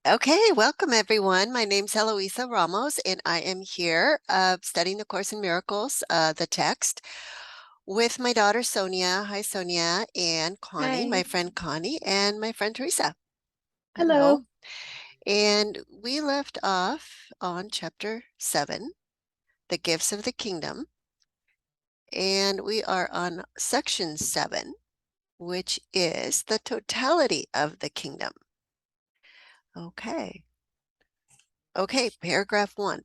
Okay, welcome everyone. My name's Eloisa Ramos, and I am here studying the Course in Miracles, the text, with my daughter Sonia. Hi, Sonia, and Connie, my Hi. friend Connie, and my friend Teresa. Hello. Hello. And we left off on chapter 7, the gifts of the kingdom, and we are on section 7, which is the totality of the kingdom. Okay. Okay, paragraph 1.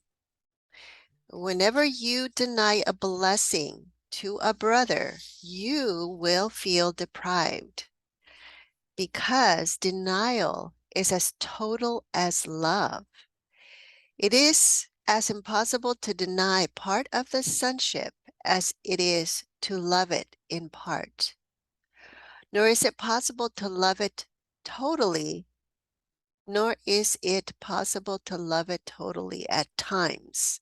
Whenever you deny a blessing to a brother, you will feel deprived because denial is as total as love. It is as impossible to deny part of the sonship as it is to love it in part. Nor is it possible to love it totally, nor is it possible to love it totally at times.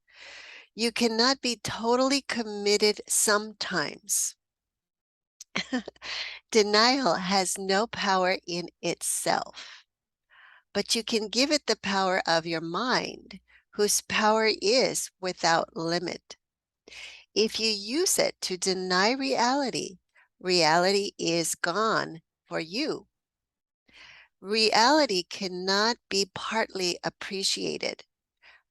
You cannot be totally committed sometimes. Denial has no power in itself, but you can give it the power of your mind, whose power is without limit. If you use it to deny reality, reality is gone for you. Reality cannot be partly appreciated.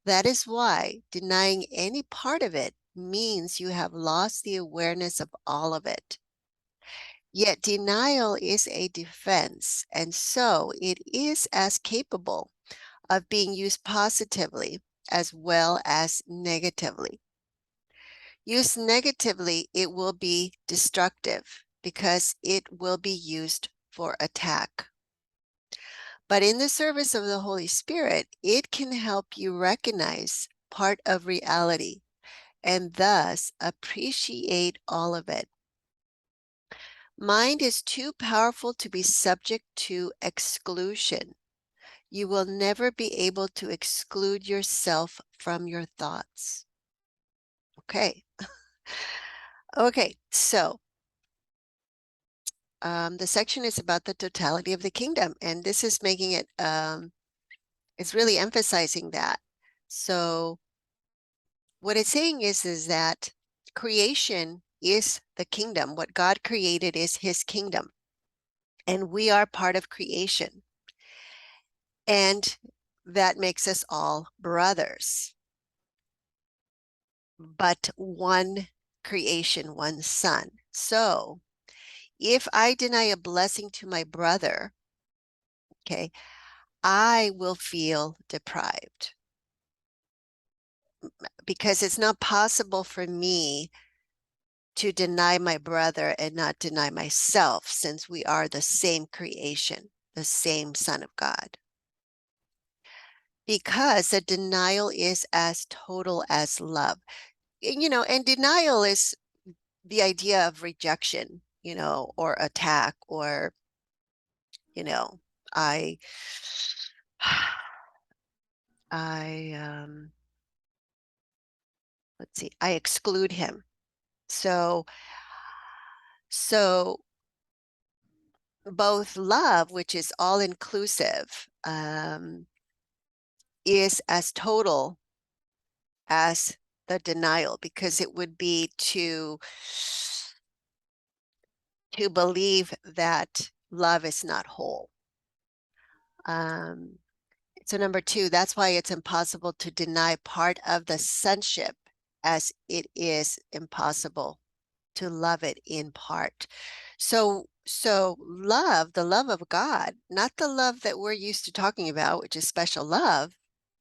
That is why denying any part of it means you have lost the awareness of all of it. Yet denial is a defense, and so it is as capable of being used positively as well as negatively. Used negatively, it will be destructive because it will be used for attack. But in the service of the Holy Spirit, it can help you recognize part of reality and thus appreciate all of it. Mind is too powerful to be subject to exclusion. You will never be able to exclude yourself from your thoughts. Okay. Okay, so the section is about the totality of the kingdom, and this is making it, it's really emphasizing that. So what it's saying is that creation is the kingdom. What God created is his kingdom, and we are part of creation. And that makes us all brothers. But one creation, one son. So if I deny a blessing to my brother, okay, I will feel deprived because it's not possible for me to deny my brother and not deny myself, since we are the same creation, the same Son of God. Because the denial is as total as love. And denial is the idea of rejection, or attack, or, I, I, let's see, I exclude him. So both love, which is all inclusive, is as total as the denial, because it would be to believe that love is not whole. So number 2, that's why it's impossible to deny part of the sonship, as it is impossible to love it in part. So love, the love of God, not the love that we're used to talking about, which is special love,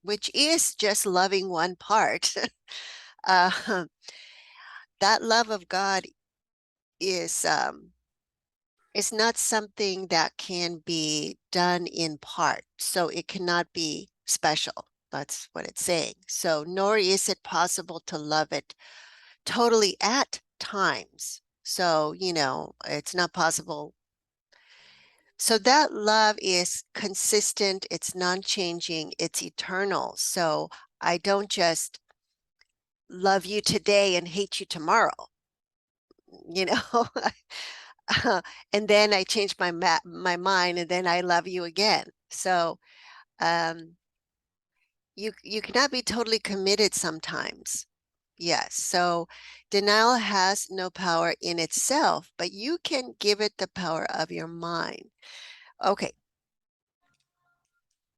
which is just loving one part. uh, that love of God is not something that can be done in part. So it cannot be special. That's what it's saying. So nor is it possible to love it totally at times. So, it's not possible. So that love is consistent, it's non-changing, it's eternal. So I don't just love you today and hate you tomorrow, you know. And then I change my mind and then I love you again. So you cannot be totally committed sometimes. Yes, so denial has no power in itself, but you can give it the power of your mind. Okay,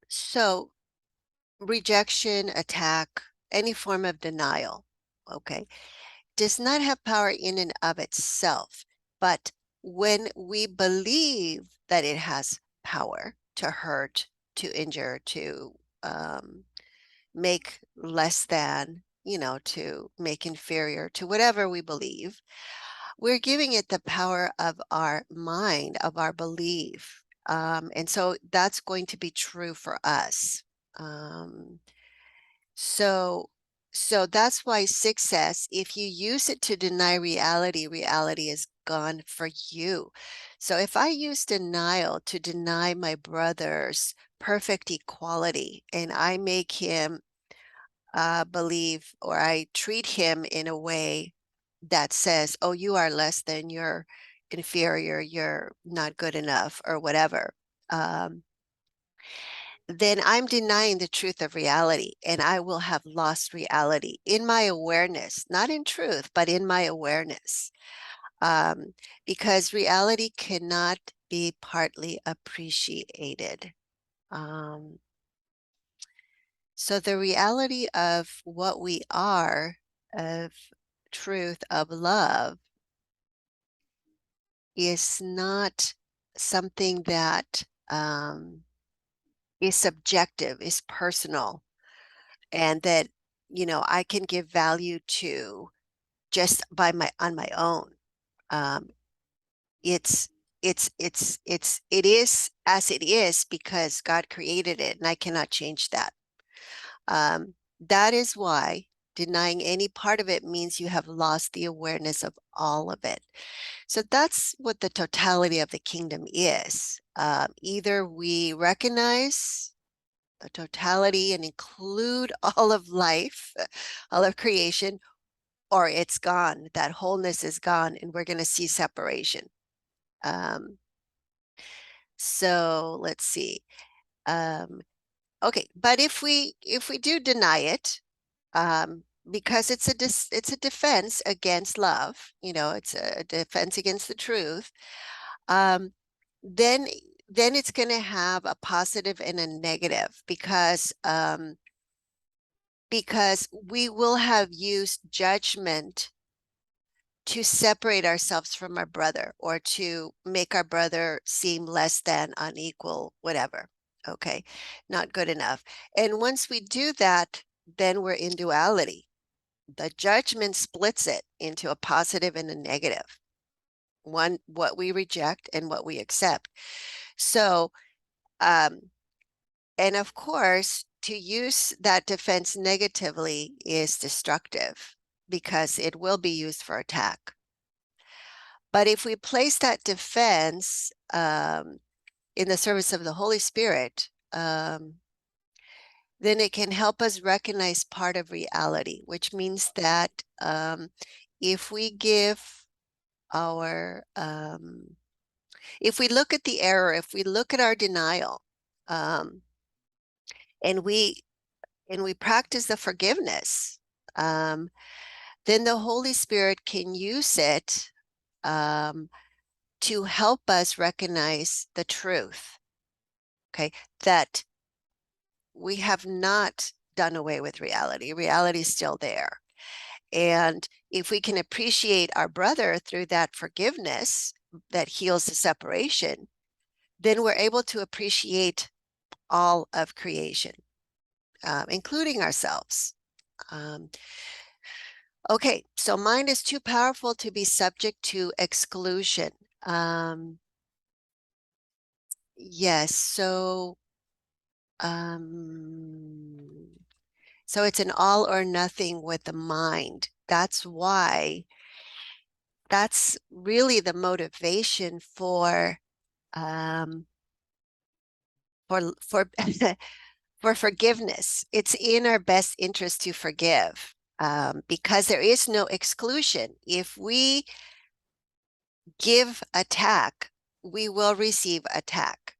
so rejection, attack, any form of denial, okay, does not have power in and of itself. But when we believe that it has power to hurt, to injure, to make less than, to make inferior, to whatever we believe, we're giving it the power of our mind, of our belief. And so that's going to be true for us. Um, so, so that's why success, if you use it to deny reality, reality is gone for you. So if I use denial to deny my brother's perfect equality, and I make him believe, or I treat him in a way that says, oh, you are less than, you're inferior, you're not good enough, or whatever, then I'm denying the truth of reality, and I will have lost reality in my awareness, not in truth, but in my awareness. Um, because reality cannot be partly appreciated. Um, so the reality of what we are, of truth, of love, is not something that is subjective, is personal, and that I can give value to just on my own. Um, it's it is as it is because God created it, and I cannot change that. That is why denying any part of it means you have lost the awareness of all of it. So that's what the totality of the kingdom is. Either we recognize the totality and include all of life, all of creation, or it's gone. That wholeness is gone, and we're going to see separation. So let's see. Okay, but if we do deny it, because it's a defense against love, it's a defense against the truth, um, then it's going to have a positive and a negative, because we will have used judgment to separate ourselves from our brother, or to make our brother seem less than, unequal, whatever. Okay, not good enough. And once we do that, then we're in duality. The judgment splits it into a positive and a negative. One, what we reject and what we accept. So, and of course, to use that defense negatively is destructive, because it will be used for attack. But if we place that defense in the service of the Holy Spirit, then it can help us recognize part of reality, which means that if we give our, if we look at the error, if we look at our denial, and we practice the forgiveness, then the Holy Spirit can use it to help us recognize the truth, okay, that we have not done away with reality. Reality is still there. And if we can appreciate our brother through that forgiveness that heals the separation, then we're able to appreciate all of creation, including ourselves. Okay, so mind is too powerful to be subject to exclusion. Yes, so it's an all or nothing with the mind. That's why, that's really the motivation for for for forgiveness. It's in our best interest to forgive, because there is no exclusion. If we give attack, we will receive attack,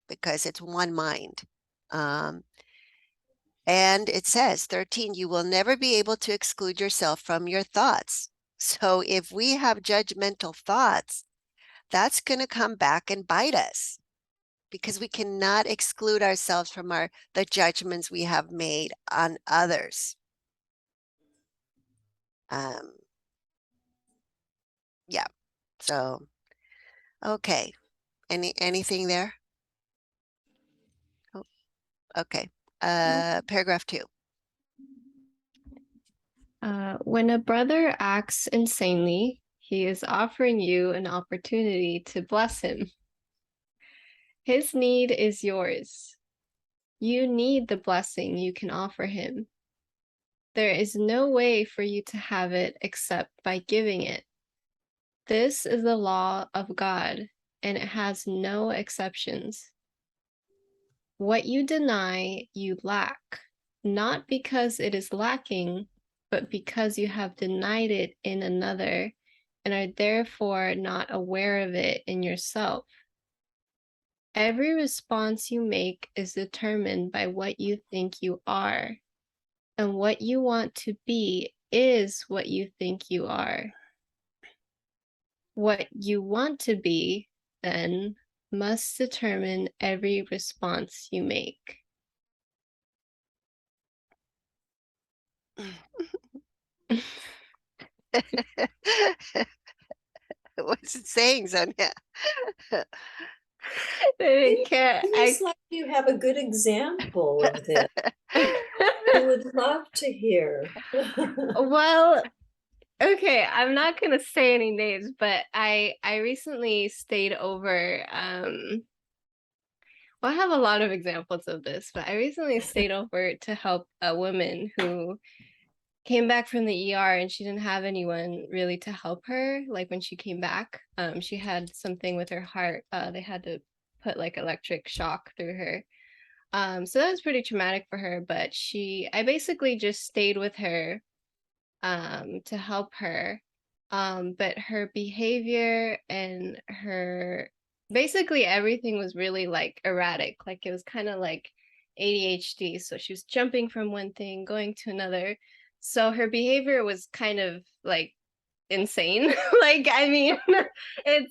because it's one mind. And it says, 13, you will never be able to exclude yourself from your thoughts. So if we have judgmental thoughts, that's going to come back and bite us because we cannot exclude ourselves from the judgments we have made on others. Yeah. So, okay. Anything there? Oh, okay. Paragraph 2. When a brother acts insanely, he is offering you an opportunity to bless him. His need is yours. You need the blessing you can offer him. There is no way for you to have it except by giving it. This is the law of God, and it has no exceptions. What you deny, you lack, not because it is lacking, but because you have denied it in another and are therefore not aware of it in yourself. Every response you make is determined by what you think you are, and what you want to be is what you think you are. What you want to be, then, must determine every response you make. What's it saying, Sonia? Seems like you have a good example of this. We would love to hear. Well, okay, I'm not gonna say any names, but I recently stayed over. Well, I have a lot of examples of this, but I recently stayed over to help a woman who came back from the ER and she didn't have anyone really to help her. Like when she came back, she had something with her heart. They had to put like electric shock through her. So that was pretty traumatic for her, but I basically just stayed with her to help her. But her behavior and her basically everything was really like erratic. Like it was kind of like ADHD. So she was jumping from one thing, going to another. So her behavior was kind of like insane. Like, I mean, it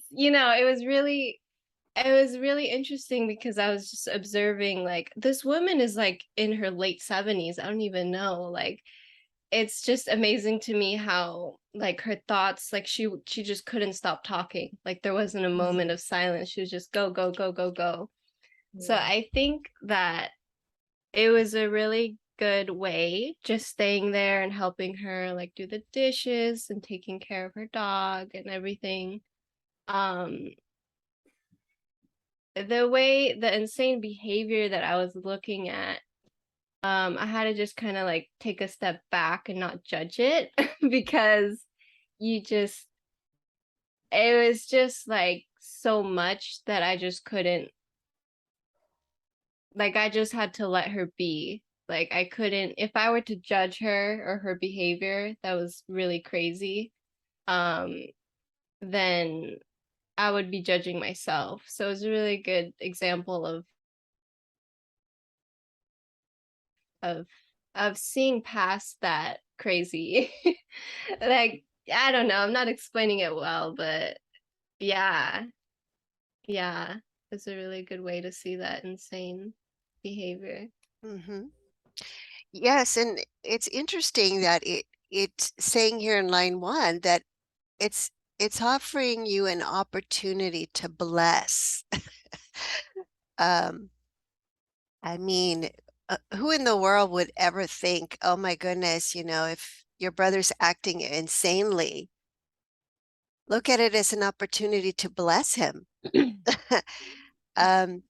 was really interesting because I was just observing like this woman is like in her late 70s. I don't even know. Like it's just amazing to me how like her thoughts, like she just couldn't stop talking. Like there wasn't a moment of silence. She was just go go go go go. So I think that it was a really good way just staying there and helping her like do the dishes and taking care of her dog and everything. um the insane behavior that I was looking at, I had to just kind of like take a step back and not judge it because you just it was just like so much that I just couldn't, like I just had to let her be. Like I couldn't, if I were to judge her or her behavior that was really crazy, um then I would be judging myself. So it was a really good example of of seeing past that crazy. Like I don't know, I'm not explaining it well, but yeah, yeah, it's a really good way to see that insane behavior. Mm-hmm. Yes, and it's interesting that it's saying here in line 1 that it's it's offering you an opportunity to bless. Um, I mean, who in the world would ever think, oh my goodness, if your brother's acting insanely, look at it as an opportunity to bless him. Um,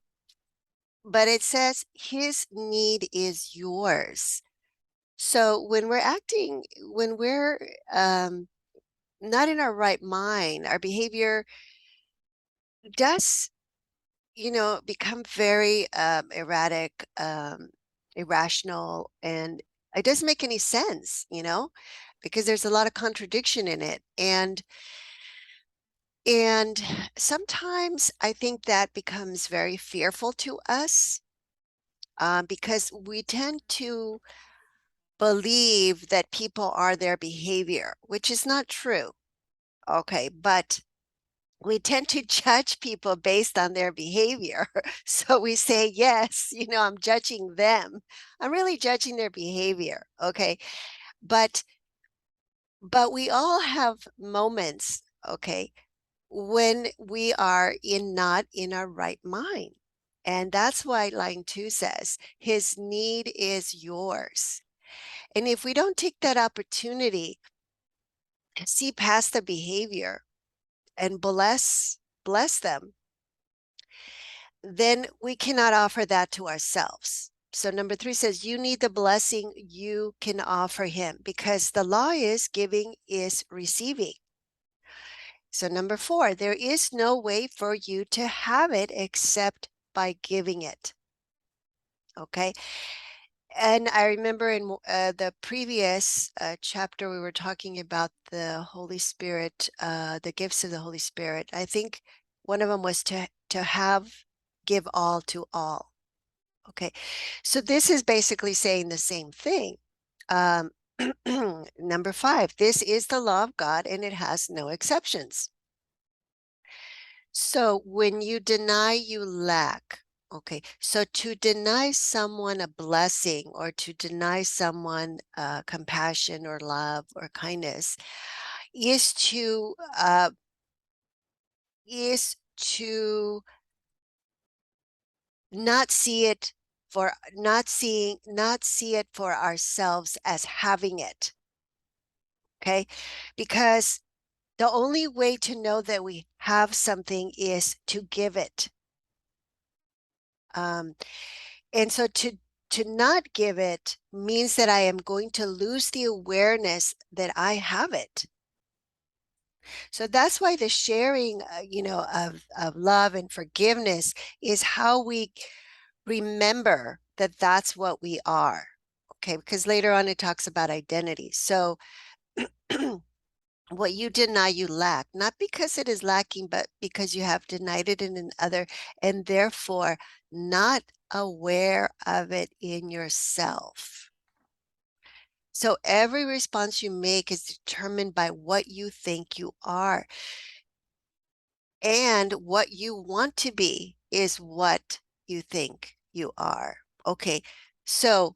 but it says his need is yours. So when we're not in our right mind, our behavior does, become very erratic, irrational, and it doesn't make any sense, because there's a lot of contradiction in it. And sometimes I think that becomes very fearful to us. because we tend to believe that people are their behavior, which is not true. Okay, but we tend to judge people based on their behavior. So we say, yes, I'm judging them. I'm really judging their behavior. Okay. But we all have moments, okay, when we are not in our right mind. And that's why line 2 says, his need is yours. And if we don't take that opportunity to see past the behavior and bless them, then we cannot offer that to ourselves. So number 3 says, you need the blessing you can offer him, because the law is giving is receiving. So number 4, there is no way for you to have it except by giving it. Okay. And I remember in the previous chapter, we were talking about the Holy Spirit, the gifts of the Holy Spirit. I think one of them was to give all to all. Okay. So this is basically saying the same thing. Number 5, this is the law of God and it has no exceptions. So when you deny, you lack. Okay, so to deny someone a blessing or to deny someone compassion or love or kindness is to not see it for not see it for ourselves as having it. Okay, because the only way to know that we have something is to give it. And so to not give it means that I am going to lose the awareness that I have it. So that's why the sharing, of love and forgiveness is how we remember that that's what we are. Okay, because later on it talks about identity. So what you deny, you lack, not because it is lacking, but because you have denied it in another and therefore not aware of it in yourself. So every response you make is determined by what you think you are. And what you want to be is what you think you are. Okay, so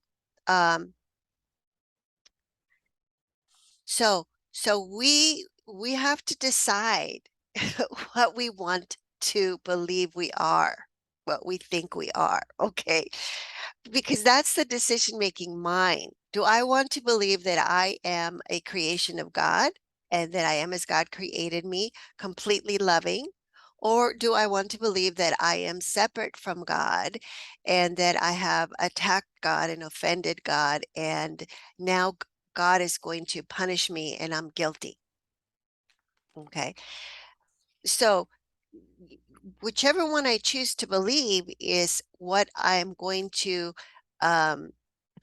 So we have to decide what we want to believe we are, what we think we are, okay? Because that's the decision-making mind. Do I want to believe that I am a creation of God and that I am as God created me, completely loving? Or do I want to believe that I am separate from God and that I have attacked God and offended God and now God is going to punish me and I'm guilty? Okay. So whichever one I choose to believe is what I'm going to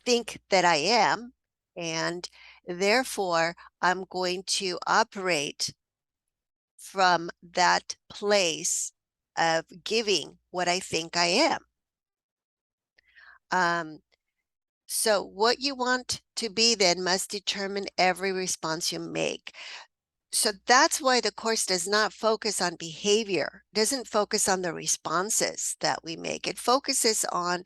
think that I am, and therefore I'm going to operate from that place of giving what I think I am. So what you want to be then must determine every response you make. So that's why the course does not focus on behavior, doesn't focus on the responses that we make. It focuses on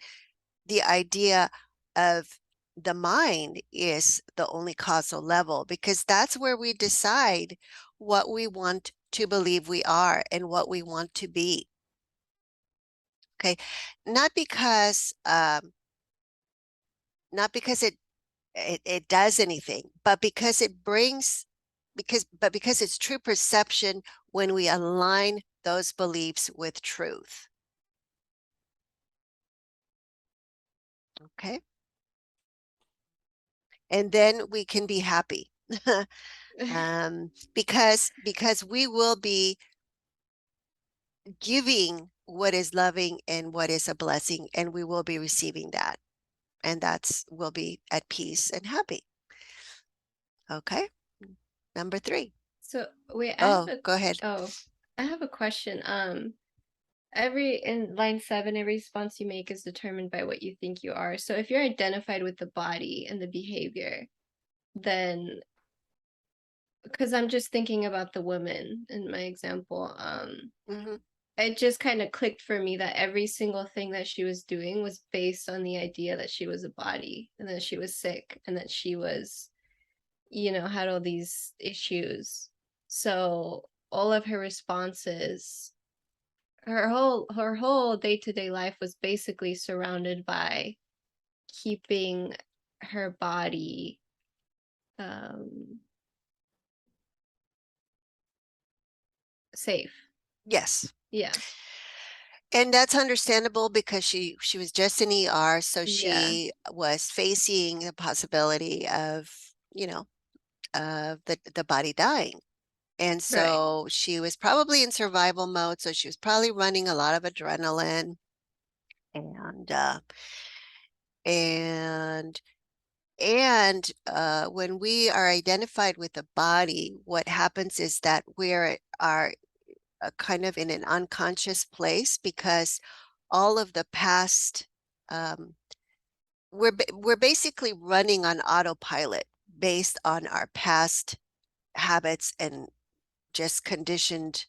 the idea of the mind is the only causal level, because that's where we decide what we want to believe we are and what we want to be. Okay, not because it does anything, but because it brings because it's true perception when we align those beliefs with truth. Okay. And then we can be happy. Because we will be giving what is loving and what is a blessing, and we will be receiving that. And we'll be at peace and happy. Okay. Number 3. So wait, Oh, go ahead. I have a question. in line 7, every response you make is determined by what you think you are. So if you're identified with the body and the behavior, then, because I'm just thinking about the woman in my example, Mhm. it just kind of clicked for me that every single thing that she was doing was based on the idea that she was a body and that she was sick and that she was, had all these issues. So all of her responses, her whole day-to-day life was basically surrounded by keeping her body safe. Yes. Yeah. And that's understandable because she was just in ER, so Yeah. she was facing the possibility of, of the body dying. And Right. so she was probably in survival mode, so she was probably running a lot of adrenaline. And when we are identified with the body, what happens is that we are kind of in an unconscious place because all of the past, we're basically running on autopilot based on our past habits and just conditioned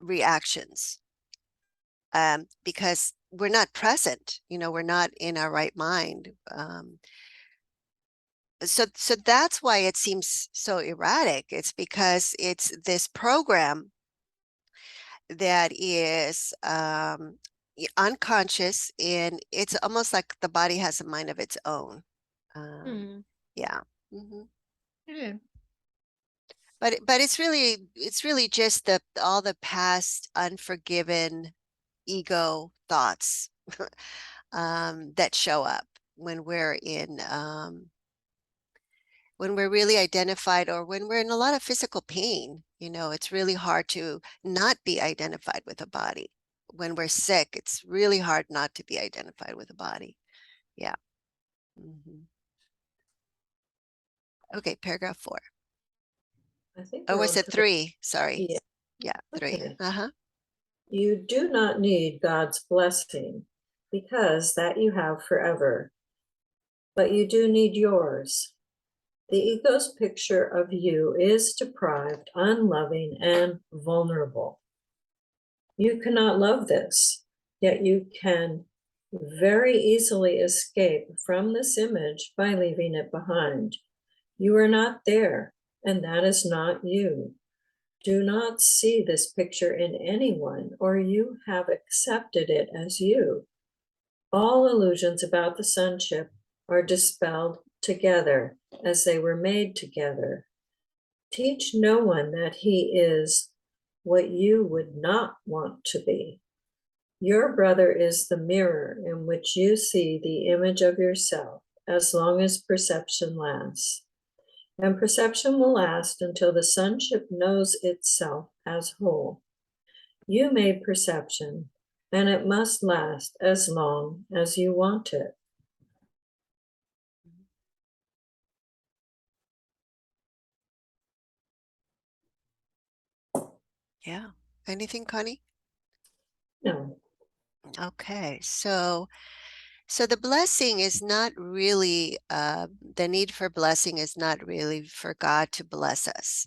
reactions, because we're not present, we're not in our right mind. So that's why it seems so erratic. It's because it's this program that is unconscious, and it's almost like the body has a mind of its own. Hmm. Yeah. Mhm. Yeah. But it's really just all the past unforgiven ego thoughts that show up when we're really identified, or when we're in a lot of physical pain. It's really hard to not be identified with a body. When we're sick, it's really hard not to be identified with a body. Yeah. Mhm. Okay, paragraph 4. I think Oh, we're was on it 3? Sorry. yeah. Yeah, 3. Okay. Uh-huh. You do not need God's blessing because that you have forever, but you do need yours. The ego's picture of you is deprived, unloving, and vulnerable. You cannot love this, yet you can very easily escape from this image by leaving it behind. You are not there, and that is not you. Do not see this picture in anyone, or you have accepted it as you. All illusions about the sonship are dispelled together as they were made together. Teach no one that he is what you would not want to be. Your brother is the mirror in which you see the image of yourself as long as perception lasts. And perception will last until the sonship knows itself as whole. You made perception, and it must last as long as you want it. Yeah. Anything, Connie? No. Okay. So the blessing is not really, the need for blessing is not really for God to bless us,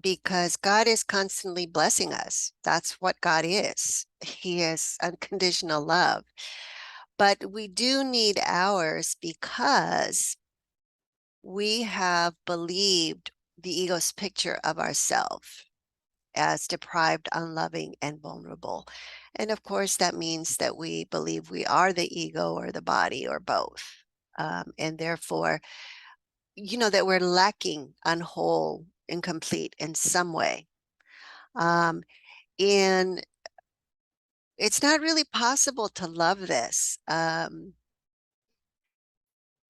because God is constantly blessing us. That's what God is. He is unconditional love. But we do need ours because we have believed the ego's picture of ourselves as deprived, unloving, and vulnerable. And of course, that means that we believe we are the ego or the body or both. And therefore, that we're lacking, unwhole, incomplete in some way. And it's not really possible to love this.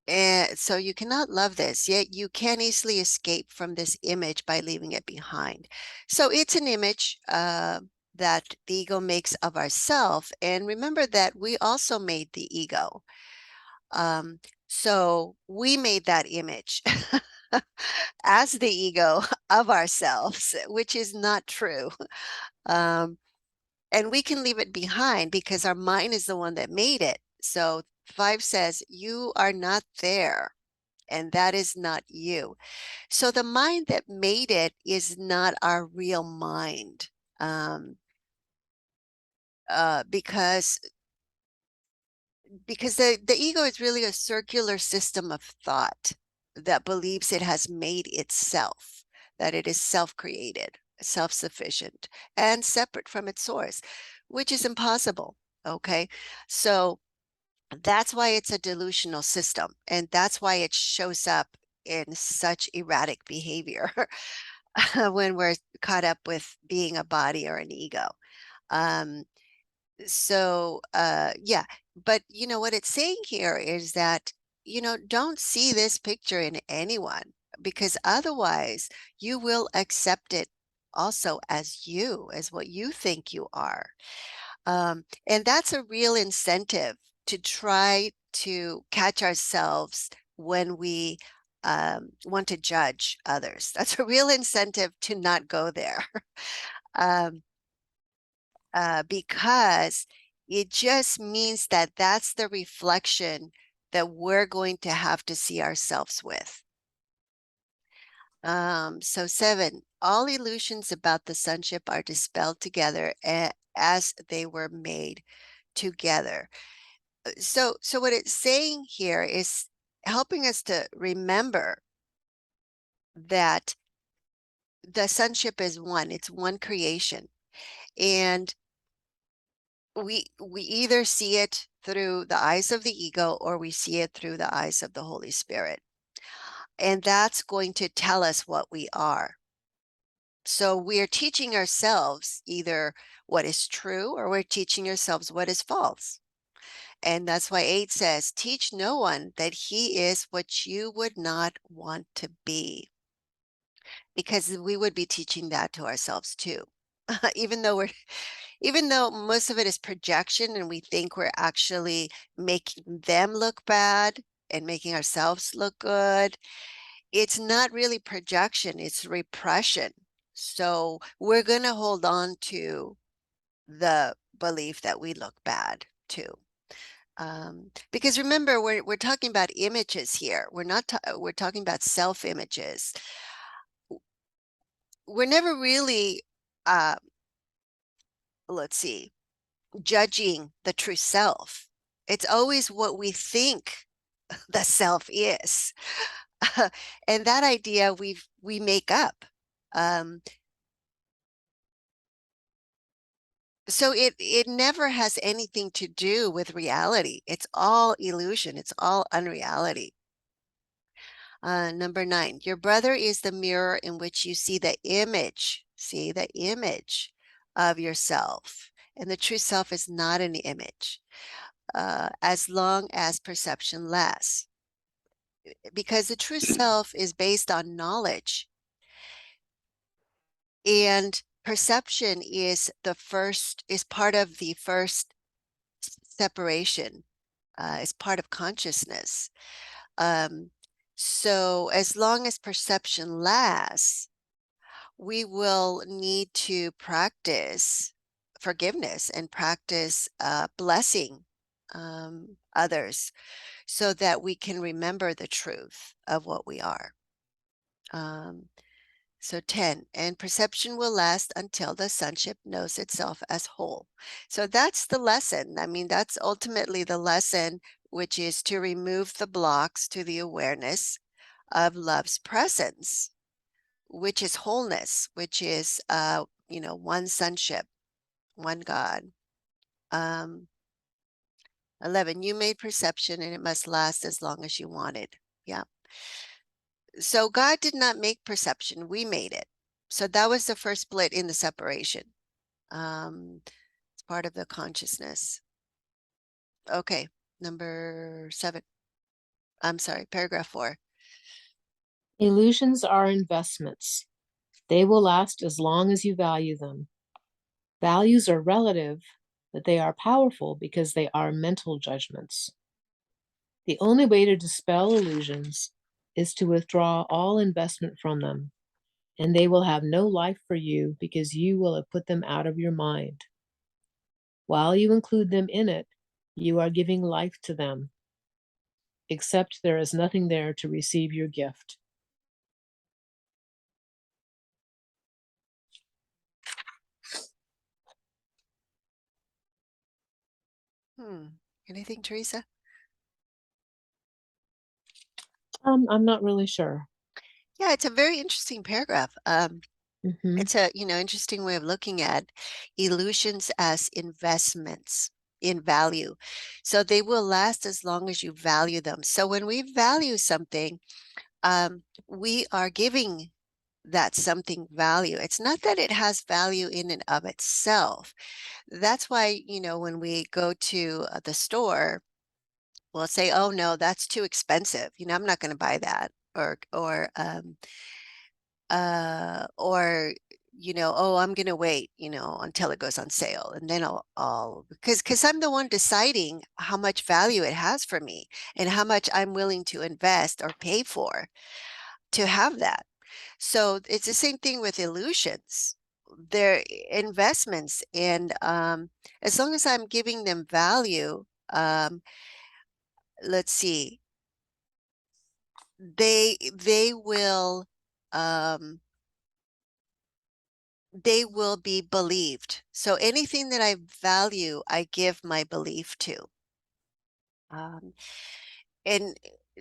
And so you cannot love this, yet you can easily escape from this image by leaving it behind. So it's an image that the ego makes of ourself. And remember that we also made the ego. So we made that image as the ego of ourselves, which is not true. And we can leave it behind because our mind is the one that made it. So 5 says, you are not there, and that is not you. So the mind that made it is not our real mind, because the ego is really a circular system of thought that believes it has made itself, that it is self-created, self-sufficient, and separate from its source, which is impossible. Okay, so that's why it's a delusional system, and that's why it shows up in such erratic behavior when we're caught up with being a body or an ego. Um, yeah, but you know what it's saying here is that, don't see this picture in anyone, because otherwise you will accept it also as you, as what you think you are. And that's a real incentive to try to catch ourselves when we want to judge others. That's a real incentive to not go there. um, because it just means that that's the reflection that we're going to have to see ourselves with. So 7, all illusions about the sonship are dispelled together as they were made together. So what it's saying here is helping us to remember that the sonship is one, it's one creation. And we either see it through the eyes of the ego or we see it through the eyes of the Holy Spirit. And that's going to tell us what we are. So we're teaching ourselves either what is true or we're teaching ourselves what is false. And that's why 8 says, teach no one that he is what you would not want to be. Because we would be teaching that to ourselves too. even though most of it is projection and we think we're actually making them look bad and making ourselves look good, it's not really projection, it's repression. So we're going to hold on to the belief that we look bad too. Because remember, we're talking about images here. We're talking about self-images. We're never really, let's see, judging the true self. It's always what we think the self is. And that idea we make up. So it never has anything to do with reality. It's all illusion. It's all unreality. Number 9, your brother is the mirror in which you see the image of yourself. And the true self is not an image, as long as perception lasts. Because the true self is based on knowledge. And perception is part of the first separation, is part of consciousness. So as long as perception lasts, we will need to practice forgiveness and practice blessing others so that we can remember the truth of what we are. So 10, and perception will last until the sonship knows itself as whole. So that's the lesson. I mean, that's ultimately the lesson, which is to remove the blocks to the awareness of love's presence, which is wholeness, which is, one sonship, one God. 11, you made perception and it must last as long as you wanted. Yeah. So God did not make perception, we made it. So that was the first split in the separation. It's part of the consciousness. Okay, number 7. I'm sorry, paragraph 4. Illusions are investments. They will last as long as you value them. Values are relative, but they are powerful because they are mental judgments. The only way to dispel illusions is to withdraw all investment from them. and they will have no life for you because you will have put them out of your mind. While you include them in it, you are giving life to them, except there is nothing there to receive your gift. Anything, Teresa? I'm not really sure. Yeah, it's a very interesting paragraph. Mhm. It's a, interesting way of looking at illusions as investments in value. So they will last as long as you value them. So when we value something, we are giving that something value. It's not that it has value in and of itself. That's why, when we go to the store, we'll say, oh no, that's too expensive. I'm not going to buy that. Or oh, I'm gonna wait, until it goes on sale, and then I'll because I'm the one deciding how much value it has for me and how much I'm willing to invest or pay for to have that. So it's the same thing with illusions. They're investments, and as long as I'm giving them value, let's see, um, they will be believed. So anything that I value, I give my belief to. Um, and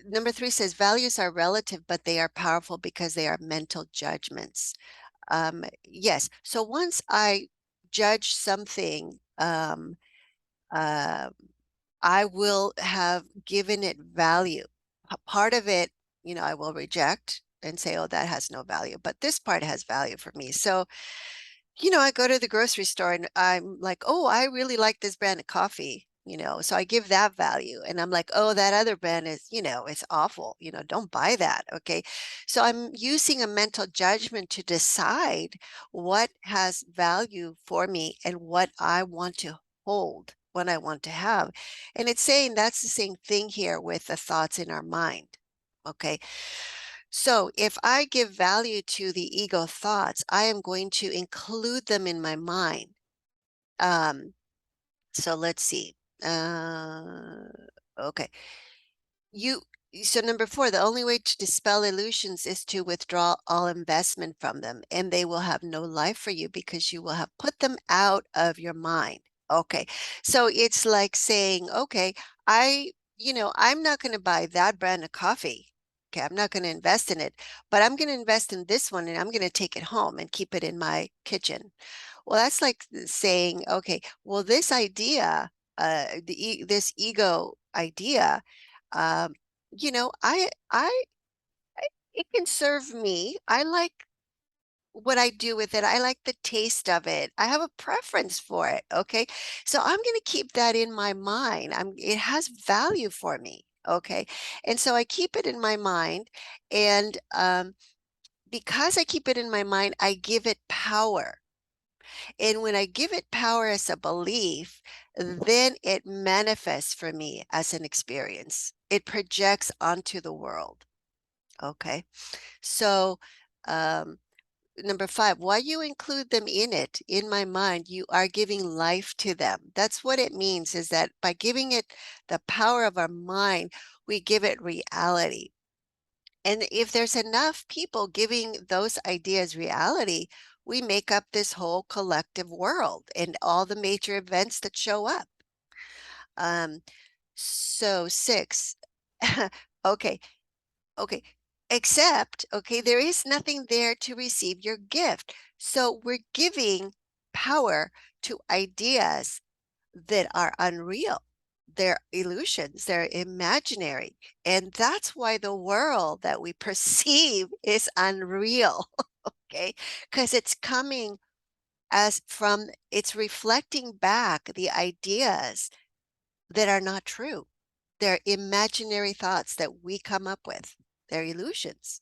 number 3 says values are relative, but they are powerful because they are mental judgments. Yes. So once I judge something, uh, I will have given it value. Part of it, I will reject and say, oh, that has no value, but this part has value for me. So I go to the grocery store and I'm like, oh, I really like this brand of coffee, so I give that value. And I'm like, oh, that other brand is, it's awful, don't buy that. Okay. So I'm using a mental judgment to decide what has value for me and what I want to hold, what I want to have. And it's saying that's the same thing here with the thoughts in our mind. Okay. So if I give value to the ego thoughts, I am going to include them in my mind. So let's see. Okay. You so number 4, the only way to dispel illusions is to withdraw all investment from them, and they will have no life for you because you will have put them out of your mind. Okay. So it's like saying, okay, I'm not going to buy that brand of coffee. Okay, I'm not going to invest in it, but I'm going to invest in this one and I'm going to take it home and keep it in my kitchen. Well, that's like saying, okay, well, this idea, this ego idea, um, you know, it can serve me. I like what I do with it. I like the taste of it. I have a preference for it. Okay. So I'm going to keep that in my mind. It has value for me. Okay. And so I keep it in my mind. And because I keep it in my mind, I give it power. And when I give it power as a belief, then it manifests for me as an experience. It projects onto the world. Okay. So, number 5, while you include them in it, in my mind, you are giving life to them. That's what it means, is that by giving it the power of our mind, we give it reality. And if there's enough people giving those ideas reality, we make up this whole collective world and all the major events that show up. So 6, okay, okay, except, okay, there is nothing there to receive your gift. So we're giving power to ideas that are unreal. They're illusions, they're imaginary. And that's why the world that we perceive is unreal, okay? Because it's reflecting back the ideas that are not true. They're imaginary thoughts that we come up with. They're illusions.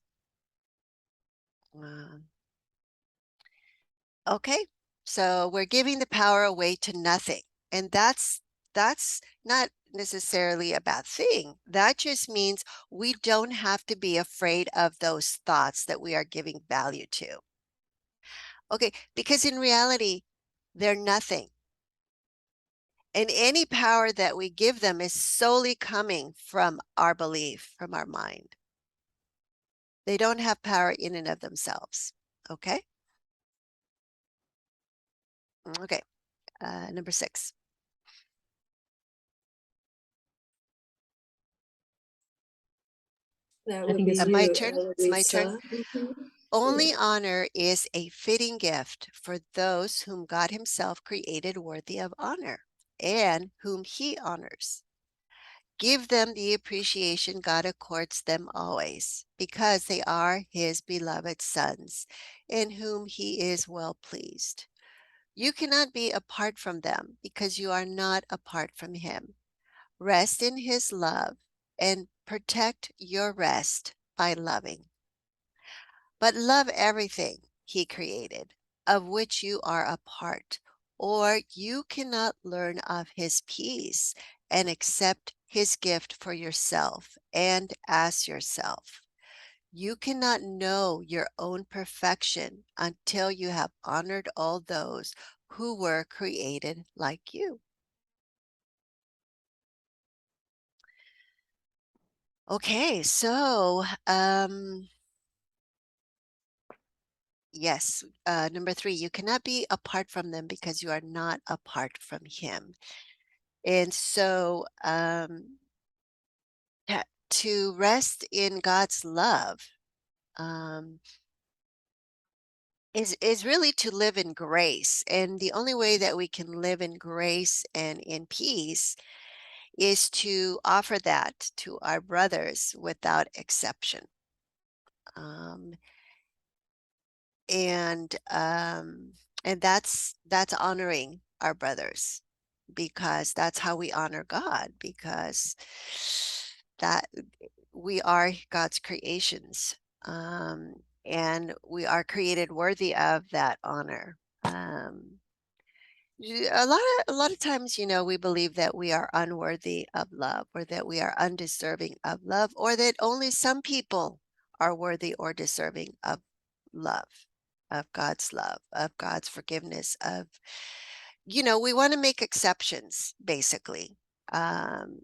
Okay, so we're giving the power away to nothing. And that's that's not necessarily a bad thing. That just means we don't have to be afraid of those thoughts that we are giving value to. Okay, because in reality, they're nothing. And any power that we give them is solely coming from our belief, from our mind. They don't have power in and of themselves. Okay? Okay, number 6. That I would think be it's My you, turn? It's my turn. Eloisa. Mhm. Only Yeah. honor is a fitting gift for those whom God himself created worthy of honor and whom he honors. Give them the appreciation God accords them always, because they are his beloved sons, in whom he is well pleased. You cannot be apart from them, because you are not apart from him. Rest in his love and protect your rest by loving. But love everything he created, of which you are a part, or you cannot learn of his peace and accept his gift for yourself and as yourself. You cannot know your own perfection until you have honored all those who were created like you. Okay, so yes, number 3, you cannot be apart from them because you are not apart from him. And so to rest in God's love um, is really to live in grace. And the only way that we can live in grace and in peace is to offer that to our brothers without exception. Um, and that's honoring our brothers, because that's how we honor God, because that we are God's creations, and we are created worthy of that honor. A lot of times, we believe that we are unworthy of love, or that we are undeserving of love, or that only some people are worthy or deserving of love, of God's forgiveness, we want to make exceptions, basically, um,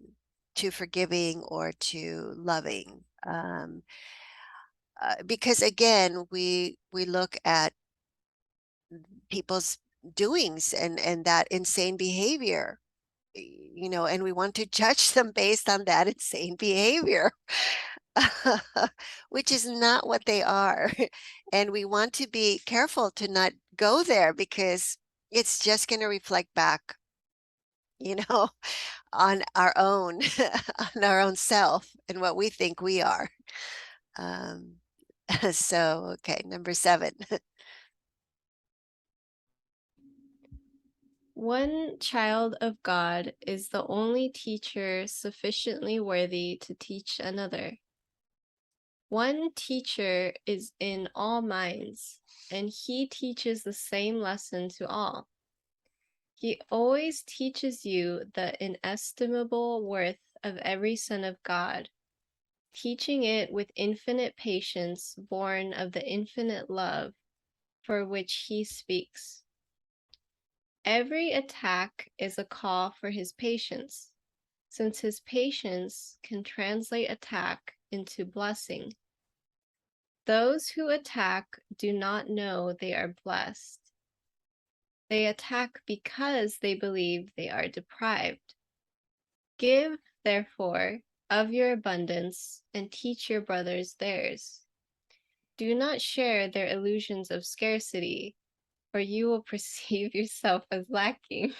to forgiving or to loving. Because again, we look at people's doings and that insane behavior, and we want to judge them based on that insane behavior, which is not what they are. And we want to be careful to not go there, because it's just going to reflect back, you know, on our own, on our own self and what we think we are. Um, so, okay, number 7. One child of God is the only teacher sufficiently worthy to teach another. One teacher is in all minds, and he teaches the same lesson to all. He always teaches you the inestimable worth of every son of God, teaching it with infinite patience, born of the infinite love for which he speaks. Every attack is a call for his patience, since his patience can translate attack into blessing. Those who attack do not know they are blessed. They attack because they believe they are deprived. Give, therefore, of your abundance and teach your brothers theirs. Do not share their illusions of scarcity, or you will perceive yourself as lacking.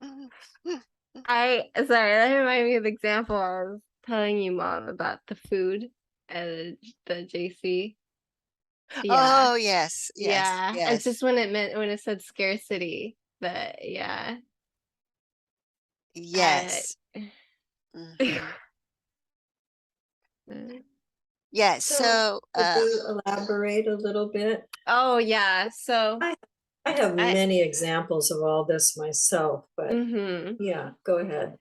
That reminded me of the example I was telling you, Mom, about the food at the JC. Yeah. Oh, yes, yes, Yeah. It's yes, just when it said scarcity, but yeah. Uh, yes. Mhm. Yes, So so could you elaborate a little bit? oh yeah. So I I have I many examples of all this myself, but mhm. yeah, go ahead.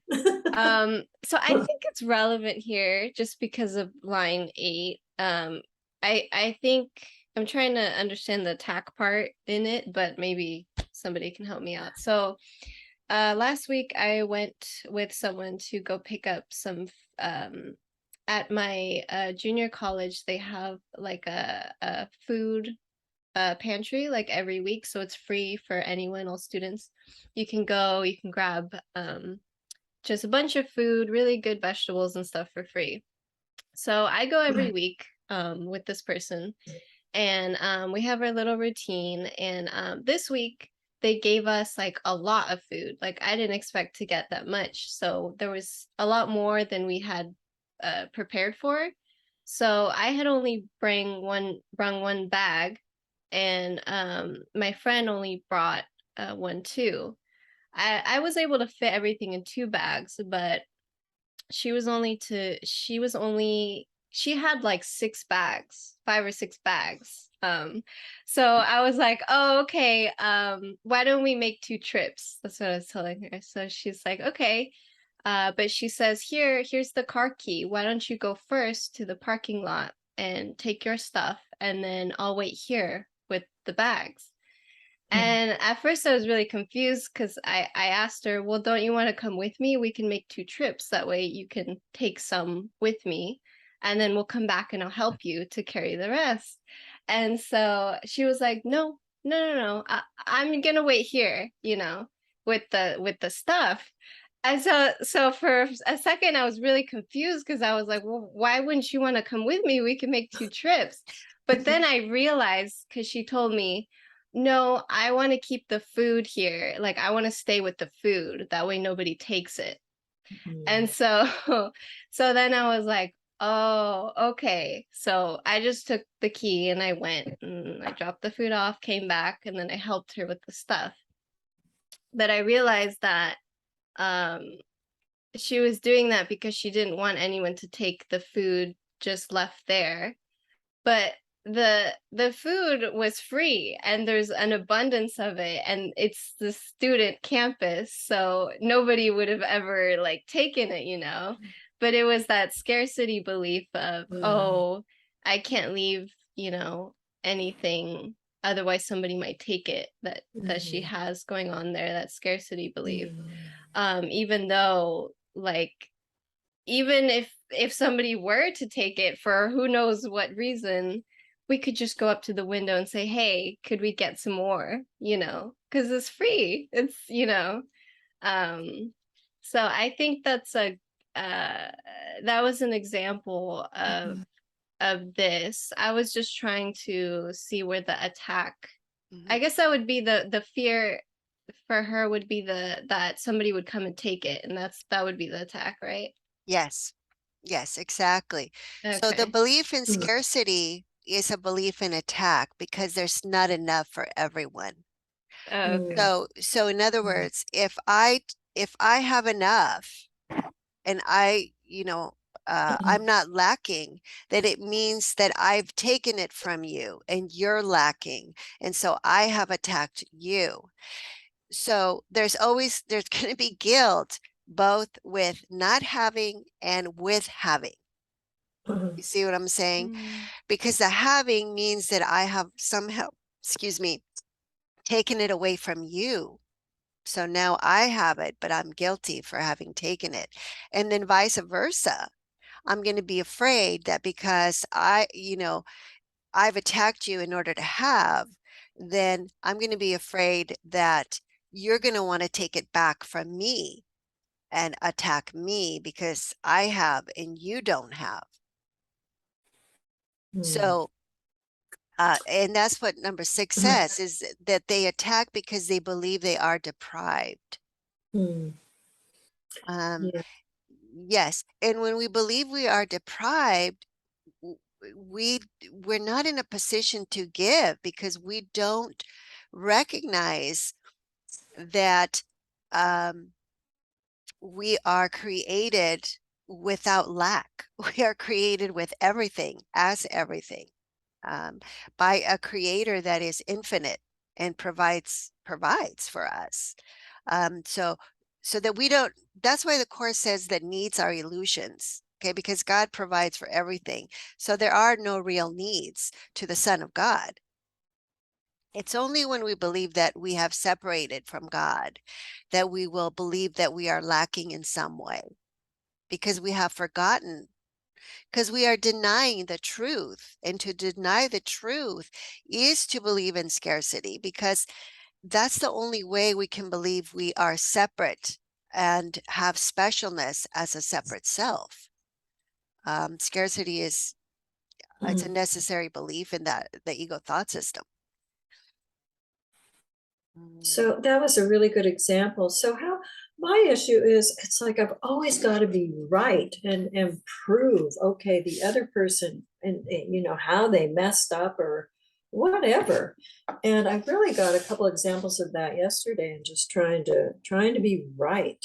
So I think it's relevant here just because of line 8. I think I'm trying to understand the attack part in it, but maybe somebody can help me out. So last week I went with someone to go pick up some at my junior college. They have like a food pantry like every week, so it's free for anyone, all students. You can go, you can grab just a bunch of food, really good vegetables and stuff for free. So I go every week with this person, and we have our little routine. And this week they gave us like a lot of food. Like I didn't expect to get that much, so there was a lot more than we had prepared for. So I had only brung one bag, and my friend only brought one too. I was able to fit everything in 2 bags, but she had like 6 bags, 5 or 6 bags. So I was like, oh, okay, why don't we make 2 trips? That's what I was telling her. So she's like, okay. But she says, here's the car key. Why don't you go first to the parking lot and take your stuff, and then I'll wait here with the bags. And at first I was really confused because I asked her, well, don't you want to come with me? We can make 2 trips. That way you can take some with me, and then we'll come back and I'll help you to carry the rest. And so she was like, no, no, no, no. I'm gonna wait here, with the stuff. And so for a second I was really confused because I was like, well, why wouldn't you want to come with me? We can make 2 trips. But then I realized, because she told me, no, I want to keep the food here. Like I want to stay with the food. That way nobody takes it. And so so then I was like, oh, okay. So I just took the key and I went and I dropped the food off, came back, and then I helped her with the stuff. But I realized that um she was doing that because she didn't want anyone to take the food just left there. But the food was free and there's an abundance of it, and it's the student campus, so nobody would have ever like taken it. But it was that scarcity belief of, oh, I can't leave, anything, otherwise somebody might take it, that she has going on there, that scarcity belief. Even though, like, even if somebody were to take it for who knows what reason, we could just go up to the window and say, hey, could we get some more, because it's free. So I think that was an example of this. I was just trying to see where the attack, I guess that would be the fear for her, would be that somebody would come and take it, and that would be the attack, right? Yes. Yes, exactly. So the Okay. belief in scarcity is a belief in attack because there's not enough for everyone. Oh, okay. So in other words, if I have enough and I'm not lacking, that it means that I've taken it from you and you're lacking. And so I have attacked you. So there's going to be guilt both with not having and with having. You see what I'm saying? Because the having means that I have somehow, taken it away from you. So now I have it, but I'm guilty for having taken it. And then vice versa. I'm going to be afraid that because I've attacked you in order to have, then I'm going to be afraid that you're going to want to take it back from me and attack me because I have and you don't have. So, and that's what number 6 says, is that they attack because they believe they are deprived. Yes. And when we believe we are deprived, we're not in a position to give because we don't recognize that we are created without lack. We are created with everything, as everything, by a creator that is infinite. and provides for us. So that we don't, that's why the Course says that needs are illusions, okay? Because God provides for everything. So there are no real needs to the Son of God. It's only when we believe that we have separated from God that we will believe that we are lacking in some way, because we have forgotten, because we are denying the truth. And to deny the truth is to believe in scarcity, because that's the only way we can believe we are separate and have specialness as a separate self. Scarcity is, it's a necessary belief in that, the ego thought system. So that was a really good example. So how my issue is, it's like I've always got to be right and prove, okay, the other person and you know how they messed up or whatever. And I really got a couple examples of that yesterday, and just trying to be right.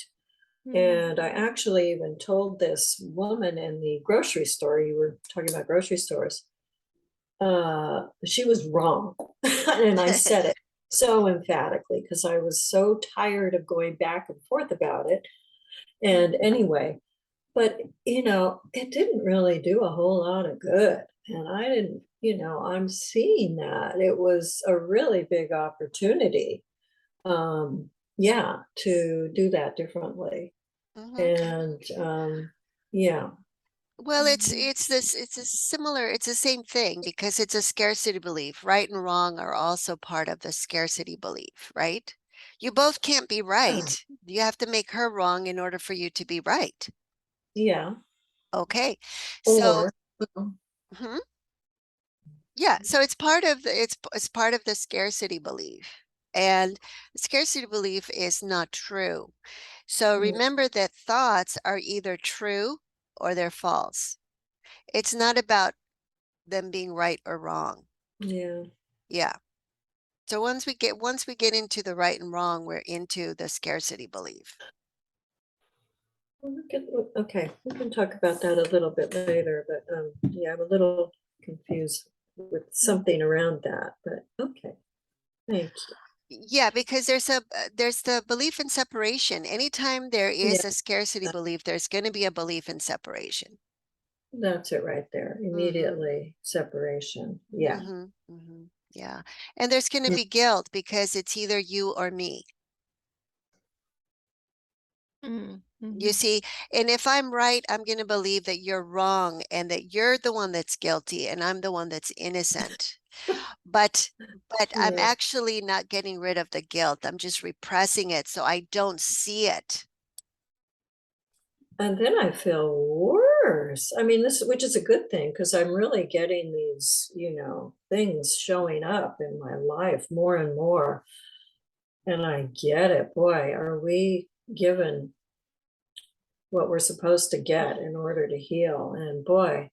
And I actually even told this woman in the grocery store, you were talking about grocery stores, she was wrong. And I said it so emphatically because I was so tired of going back and forth about it. And anyway, but you know, it didn't really do a whole lot of good. And I didn't, you know, I'm seeing that it was a really big opportunity, yeah, to do that differently. And yeah. Well, it's a similar, it's the same thing, because it's a scarcity belief. Right and wrong are also part of the scarcity belief, right? You both can't be right. You have to make her wrong in order for you to be right. Yeah. Okay. So, Or yeah, so it's part of the, it's part of the scarcity belief. And the scarcity belief is not true. So remember that thoughts are either true or they're false. It's not about them being right or wrong. yeah. Yeah. So once we get into the right and wrong, we're into the scarcity belief. Well, okay, we can talk about that a little bit later, but yeah, I'm a little confused with something around that, but okay, thank Yeah, because there's the belief in separation. Anytime there you. is a scarcity belief, there's going to be a belief in separation. That's it right there. Immediately separation. Yeah. Yeah. And there's going to be guilt because it's either you or me. You see, and if I'm right, I'm going to believe that you're wrong and that you're the one that's guilty and I'm the one that's innocent. But I'm Yeah. actually not getting rid of the guilt. I'm just repressing it so I don't see it. And then I feel worse. I mean, which is a good thing, because I'm really getting these, you know, things showing up in my life more and more. And I get it. Boy, are we given what we're supposed to get in order to heal? And boy,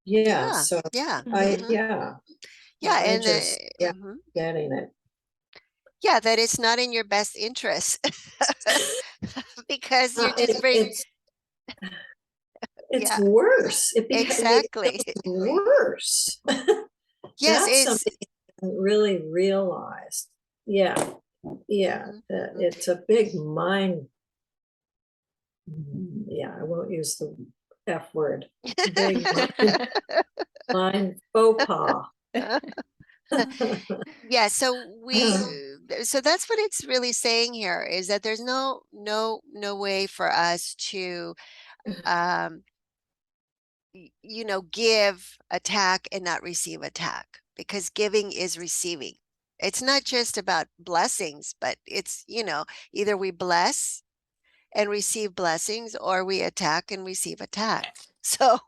yeah. Yeah. So Yeah. yeah. Yeah. I And just, yeah, getting it. yeah, that it's not in your best interest because you're just It's yeah, worse. It exactly. becomes worse. Yes, That's it's something I haven't really realized. Yeah, yeah. It's a big mind. Yeah, I won't use the F word. Big mind faux pas. yeah, so so that's what it's really saying here, is that there's no way for us to you know, give attack and not receive attack, because giving is receiving. It's not just about blessings, but it's, you know, either we bless and receive blessings or we attack and receive attack. So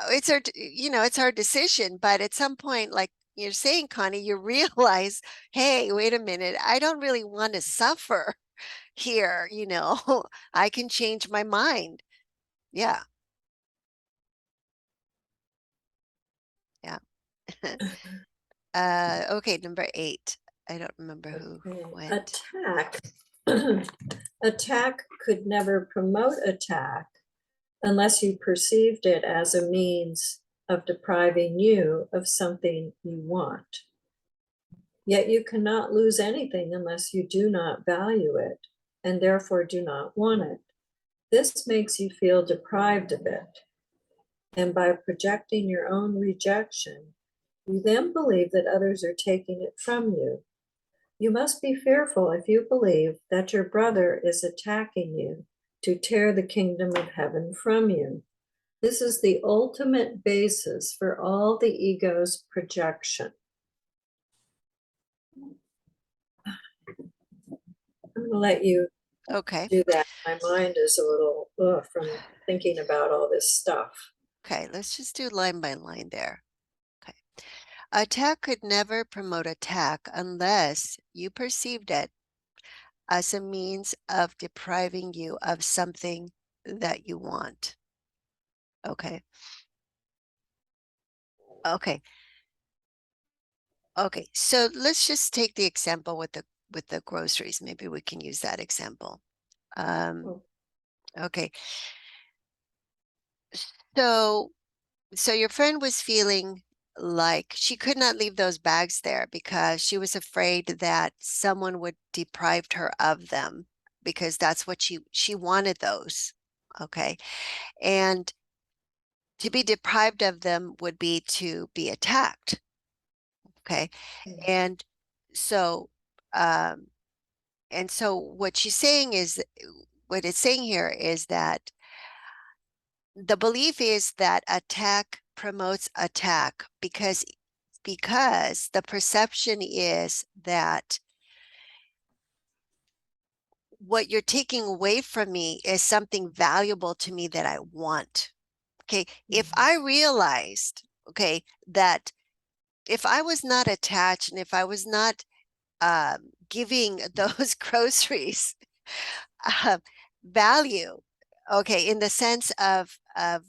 it's our, you know, it's our decision. But at some point, like you're saying, Connie, you realize, hey, wait a minute, I don't really want to suffer here. You know, I can change my mind. Yeah. Yeah. Okay, number 8. I don't remember who went. Attack. Attack could never promote attack unless you perceived it as a means of depriving you of something you want. Yet you cannot lose anything unless you do not value it and therefore do not want it. This makes you feel deprived of it. And by projecting your own rejection, you then believe that others are taking it from you. You must be fearful if you believe that your brother is attacking you to tear the kingdom of heaven from you. This is the ultimate basis for all the ego's projection. I'm going to let you Okay. do that. My mind is a little from thinking about all this stuff. Okay, let's just do line by line there. Okay. Attack could never promote attack unless you perceived it as a means of depriving you of something that you want. Okay. Okay. Okay. So let's just take the example with the groceries. Maybe we can use that example. Okay. So your friend was feeling like she could not leave those bags there because she was afraid that someone would deprive her of them because that's what she wanted those. Okay. And to be deprived of them would be to be attacked. Okay. And so what she's saying is, what it's saying here is that the belief is that attack promotes attack because the perception is that what you're taking away from me is something valuable to me that I want. Okay. If I realized, okay, that if I was not attached and if I was not giving those groceries value, okay, in the sense of I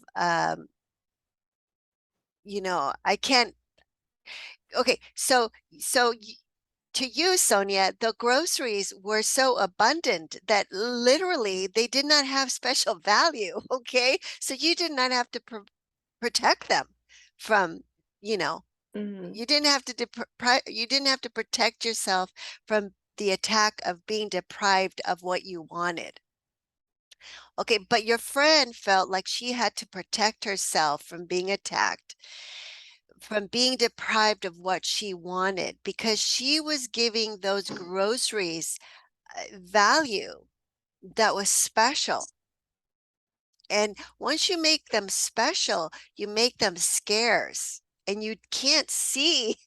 can't. Okay, so to you, Sonia, the groceries were so abundant that literally they did not have special value. Okay, so you did not have to protect them from, you didn't have to you didn't have to protect yourself from the attack of being deprived of what you wanted. Okay, but your friend felt like she had to protect herself from being attacked, from being deprived of what she wanted, because she was giving those groceries value that was special. And once you make them special, you make them scarce, and you can't see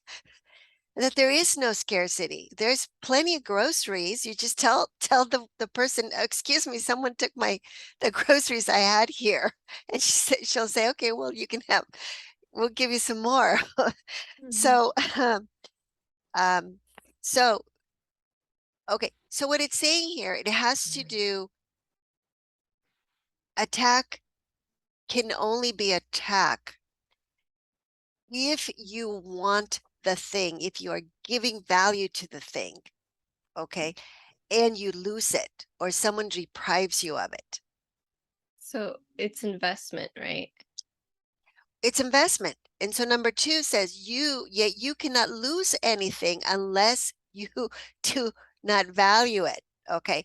that there is no scarcity. There's plenty of groceries. You just tell the person, excuse me, someone took the groceries I had here. And she'll say, okay, well, you can have, we'll give you some more. So so okay, so what it's saying here, it has to do, attack can only be attack if you want the thing, if you are giving value to the thing, okay, and you lose it or someone deprives you of it. So it's investment, right? It's investment. And so number 2 says yet you cannot lose anything unless you do not value it. Okay.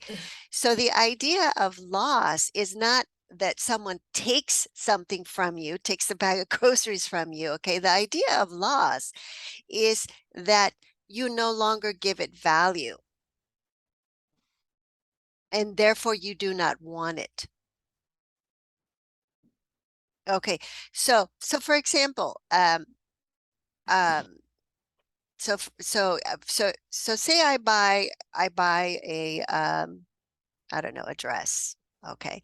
So the idea of loss is not that someone takes something from you, takes a bag of groceries from you. Okay. The idea of loss is that you no longer give it value, and therefore you do not want it. Okay. So for example, so say I buy a I don't know, a dress. Okay.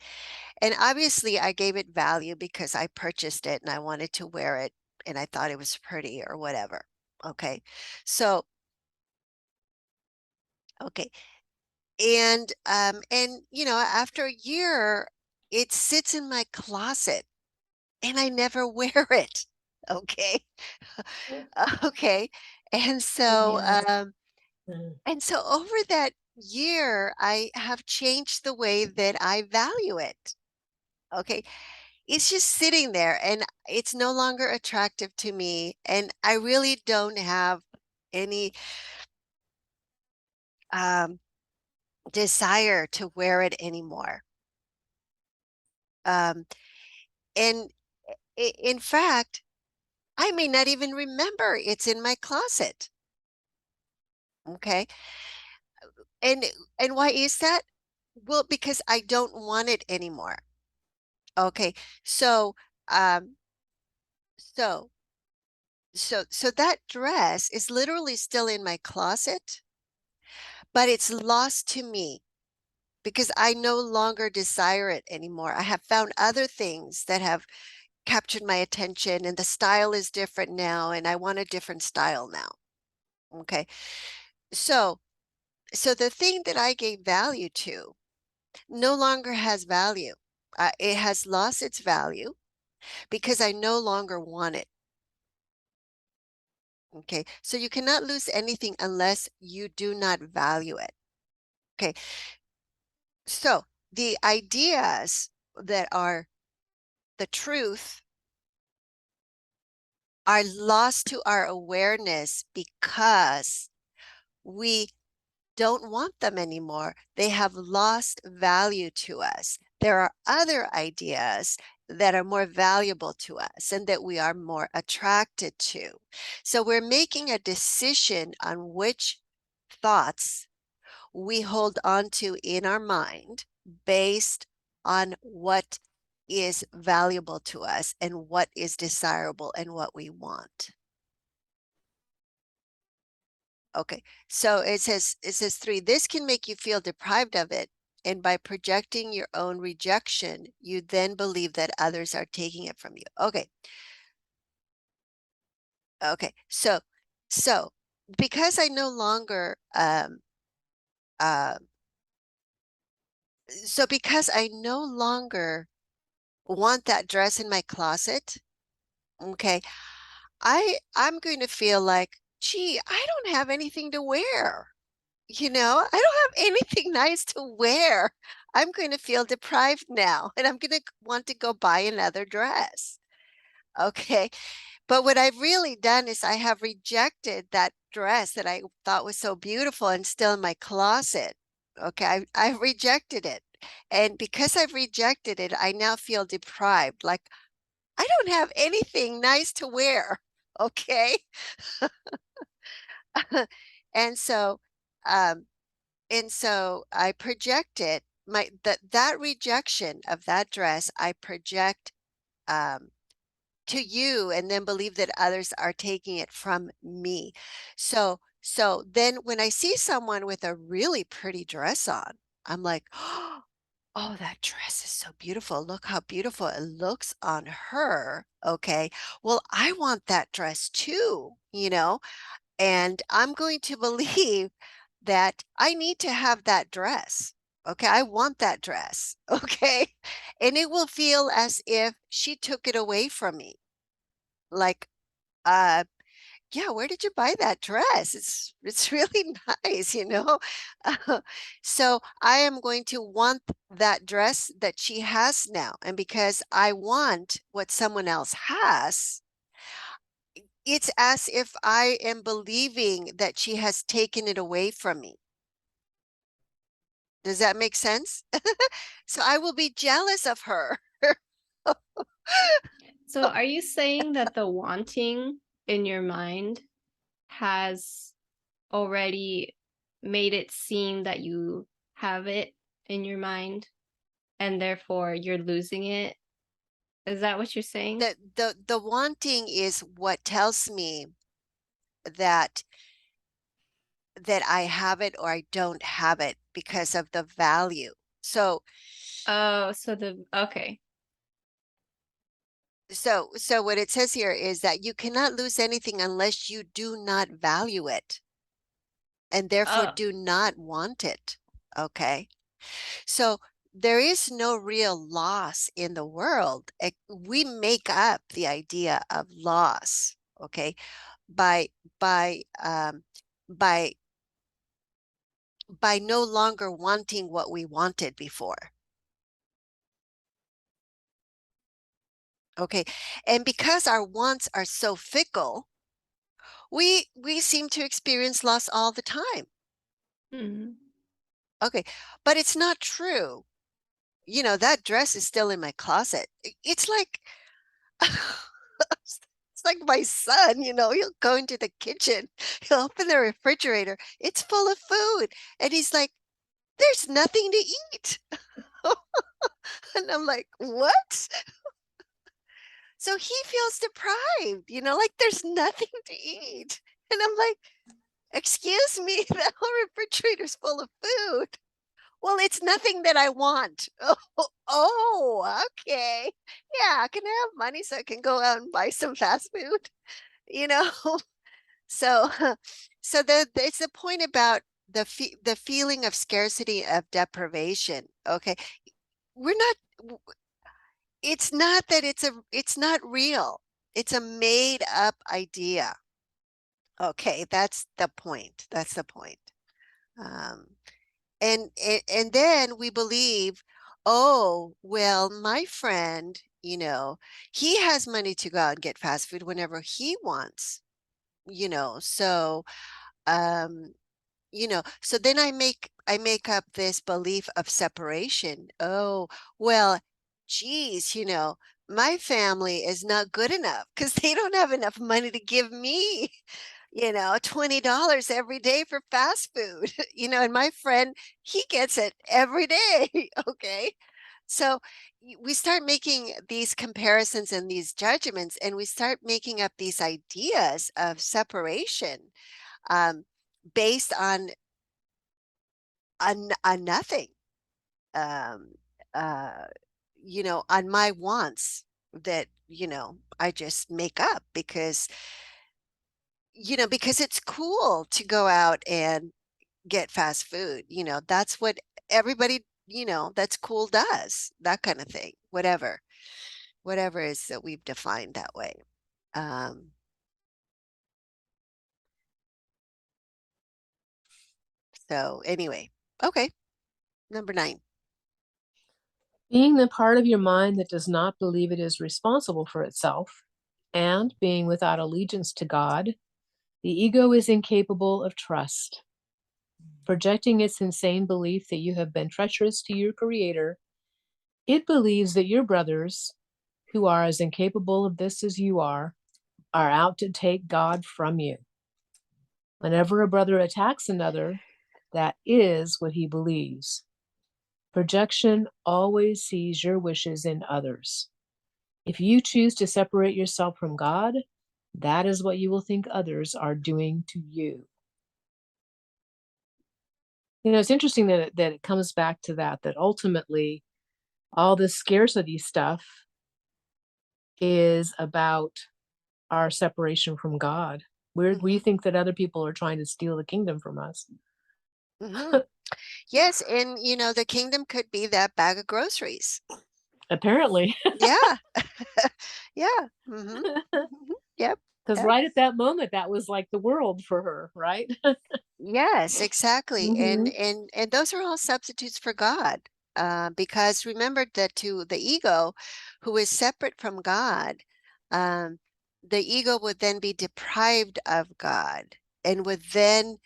And obviously I gave it value because I purchased it and I wanted to wear it and I thought it was pretty or whatever. Okay. So okay. And after a year it sits in my closet and I never wear it. Okay. Okay. And so Yeah. over that year, I have changed the way that I value it. Okay. It's just sitting there and it's no longer attractive to me. And I really don't have any desire to wear it anymore. And in fact, I may not even remember it's in my closet. Okay. And why is that? Well, because I don't want it anymore. Okay. So, um, so, so that dress is literally still in my closet, but it's lost to me because I no longer desire it anymore. I have found other things that have captured my attention, and the style is different now, and I want a different style now. Okay. So the thing that I gave value to no longer has value. It has lost its value because I no longer want it. Okay. So you cannot lose anything unless you do not value it. Okay. So the ideas that are the truth are lost to our awareness because we don't want them anymore. They have lost value to us. There are other ideas that are more valuable to us and that we are more attracted to. So we're making a decision on which thoughts we hold on to in our mind based on what is valuable to us and what is desirable and what we want. Okay, so it says 3, this can make you feel deprived of it. And by projecting your own rejection, you then believe that others are taking it from you. Okay. Okay, so because I no longer because I no longer want that dress in my closet, okay, I'm going to feel like, gee, I don't have anything to wear. I don't have anything nice to wear. I'm going to feel deprived now, and I'm going to want to go buy another dress. Okay. But what I've really done is I have rejected that dress that I thought was so beautiful and still in my closet. Okay. I've rejected it. And because I've rejected it, I now feel deprived. Like I don't have anything nice to wear. Okay. And so, um, I project it, that rejection of that dress, I project to you and then believe that others are taking it from me. So then when I see someone with a really pretty dress on, I'm like, oh, that dress is so beautiful. Look how beautiful it looks on her. Okay. Well, I want that dress too, and I'm going to believe that I need to have that dress. Okay, I want that dress. Okay, and it will feel as if she took it away from me. Like, yeah, where did you buy that dress? It's really nice. So I am going to want that dress that she has now, and because I want what someone else has, it's as if I am believing that she has taken it away from me. Does that make sense? So I will be jealous of her. So are you saying that the wanting in your mind has already made it seem that you have it in your mind and therefore you're losing it? Is that what you're saying? The wanting is what tells me that I have it or I don't have it because of the value. So Oh, okay. what it says here is that you cannot lose anything unless you do not value it and therefore Oh, do not want it. Okay. So there is no real loss in the world. We make up the idea of loss, okay, by by um, by no longer wanting what we wanted before. Okay, and because our wants are so fickle, we seem to experience loss all the time. Mm. Okay, but it's not true. You know, that dress is still in my closet. It's like, it's like my son, you know, he'll go into the kitchen, he'll open the refrigerator, it's full of food. And he's like, there's nothing to eat. And I'm like, what? So he feels deprived, you know, like there's nothing to eat. And I'm like, excuse me, that whole refrigerator's full of food. Well, it's nothing that I want. Oh, okay. Yeah, can I have money so I can go out and buy some fast food? You know? So so it's the point about the feeling of scarcity of deprivation. Okay. We're not it's not that it's not real. It's a made up idea. Okay, that's the point. That's the point. Um, and then we believe, oh, well, my friend, you know, he has money to go out and get fast food whenever he wants, you know. So um so then I make up this belief of separation. Oh, well, geez, you know, my family is not good enough because they don't have enough money to give me, you know, $20 every day for fast food. You know, and my friend, he gets it every day. Okay. So we start making these comparisons and these judgments, and we start making up these ideas of separation, um, based on nothing, um, uh, you know, on my wants that, you know, I just make up because, you know, because it's cool to go out and get fast food. You know, that's what everybody, you know, that's cool does, that kind of thing, whatever is that we've defined that way. Um, so anyway, okay, number 9. Being the part of your mind that does not believe it is responsible for itself, and being without allegiance to God, the ego is incapable of trust. Projecting its insane belief that you have been treacherous to your Creator, it believes that your brothers, who are as incapable of this as you are out to take God from you. Whenever a brother attacks another, that is what he believes. Projection always sees your wishes in others. If you choose to separate yourself from God, that is what you will think others are doing to you. You know, it's interesting that it comes back to that ultimately all this scarcity stuff is about our separation from God. We Mhm, think that other people are trying to steal the kingdom from us. mhm. Yes, and you know, the kingdom could be that bag of groceries. Apparently, Yeah. Yeah. Mhm. Mhm. Yep. because Yep. right at that moment, that was like the world for her, right? Yes, exactly. And Hmm. and those are all substitutes for God. Because remember that to the ego, who is separate from God, um, the ego would then be deprived of God and would then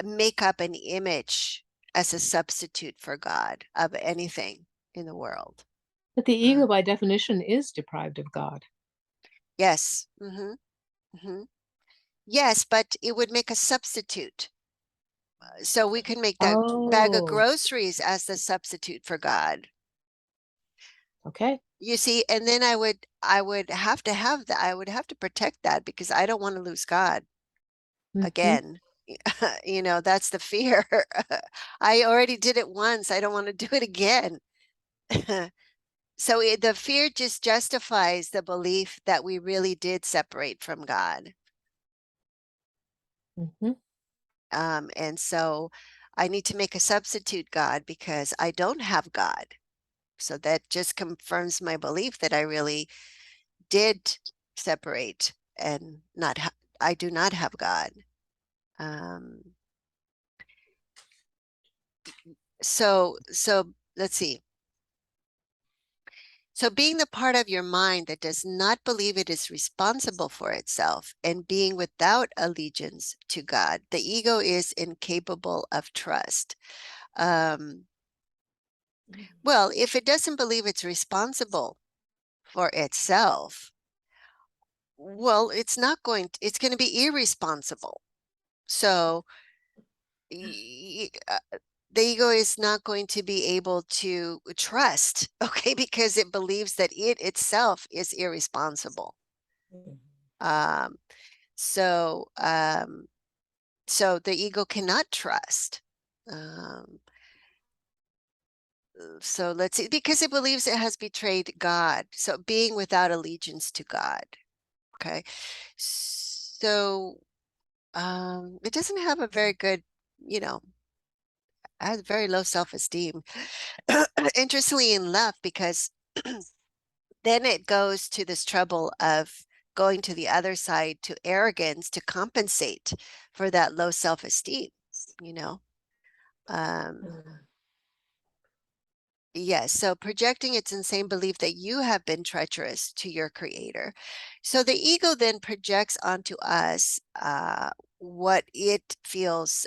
make up an image as a substitute for God of anything in the world. But the Uh, ego, by definition, is deprived of God. yes. Hmm. Yes, but it would make a substitute. So we can make that bag of Oh, groceries as the substitute for God. okay. You see, and then I would have to have that. I would have to protect that because I don't want to lose God Hmm. again. You know, that's the fear. I already did it once. I don't want to do it again. So the fear just justifies the belief that we really did separate from God. Hmm. And so I need to make a substitute God because I don't have God. So that just confirms my belief that I really did separate and not I do not have God. Um, so let's see. So being the part of your mind that does not believe it is responsible for itself and being without allegiance to God, the ego is incapable of trust. Well, if it doesn't believe it's responsible for itself, well, it's going to be irresponsible. So the ego is not going to be able to trust, okay, because it believes that it itself is irresponsible. Um, so so the ego cannot trust. So let's see, because it believes it has betrayed God. So being without allegiance to God. Okay. So it doesn't have a very good, has very low self-esteem. Interestingly enough, because then it goes to this trouble of going to the other side to arrogance to compensate for that low self-esteem, you know. Yes, so projecting its insane belief that you have been treacherous to your creator. So the ego then projects onto us what it feels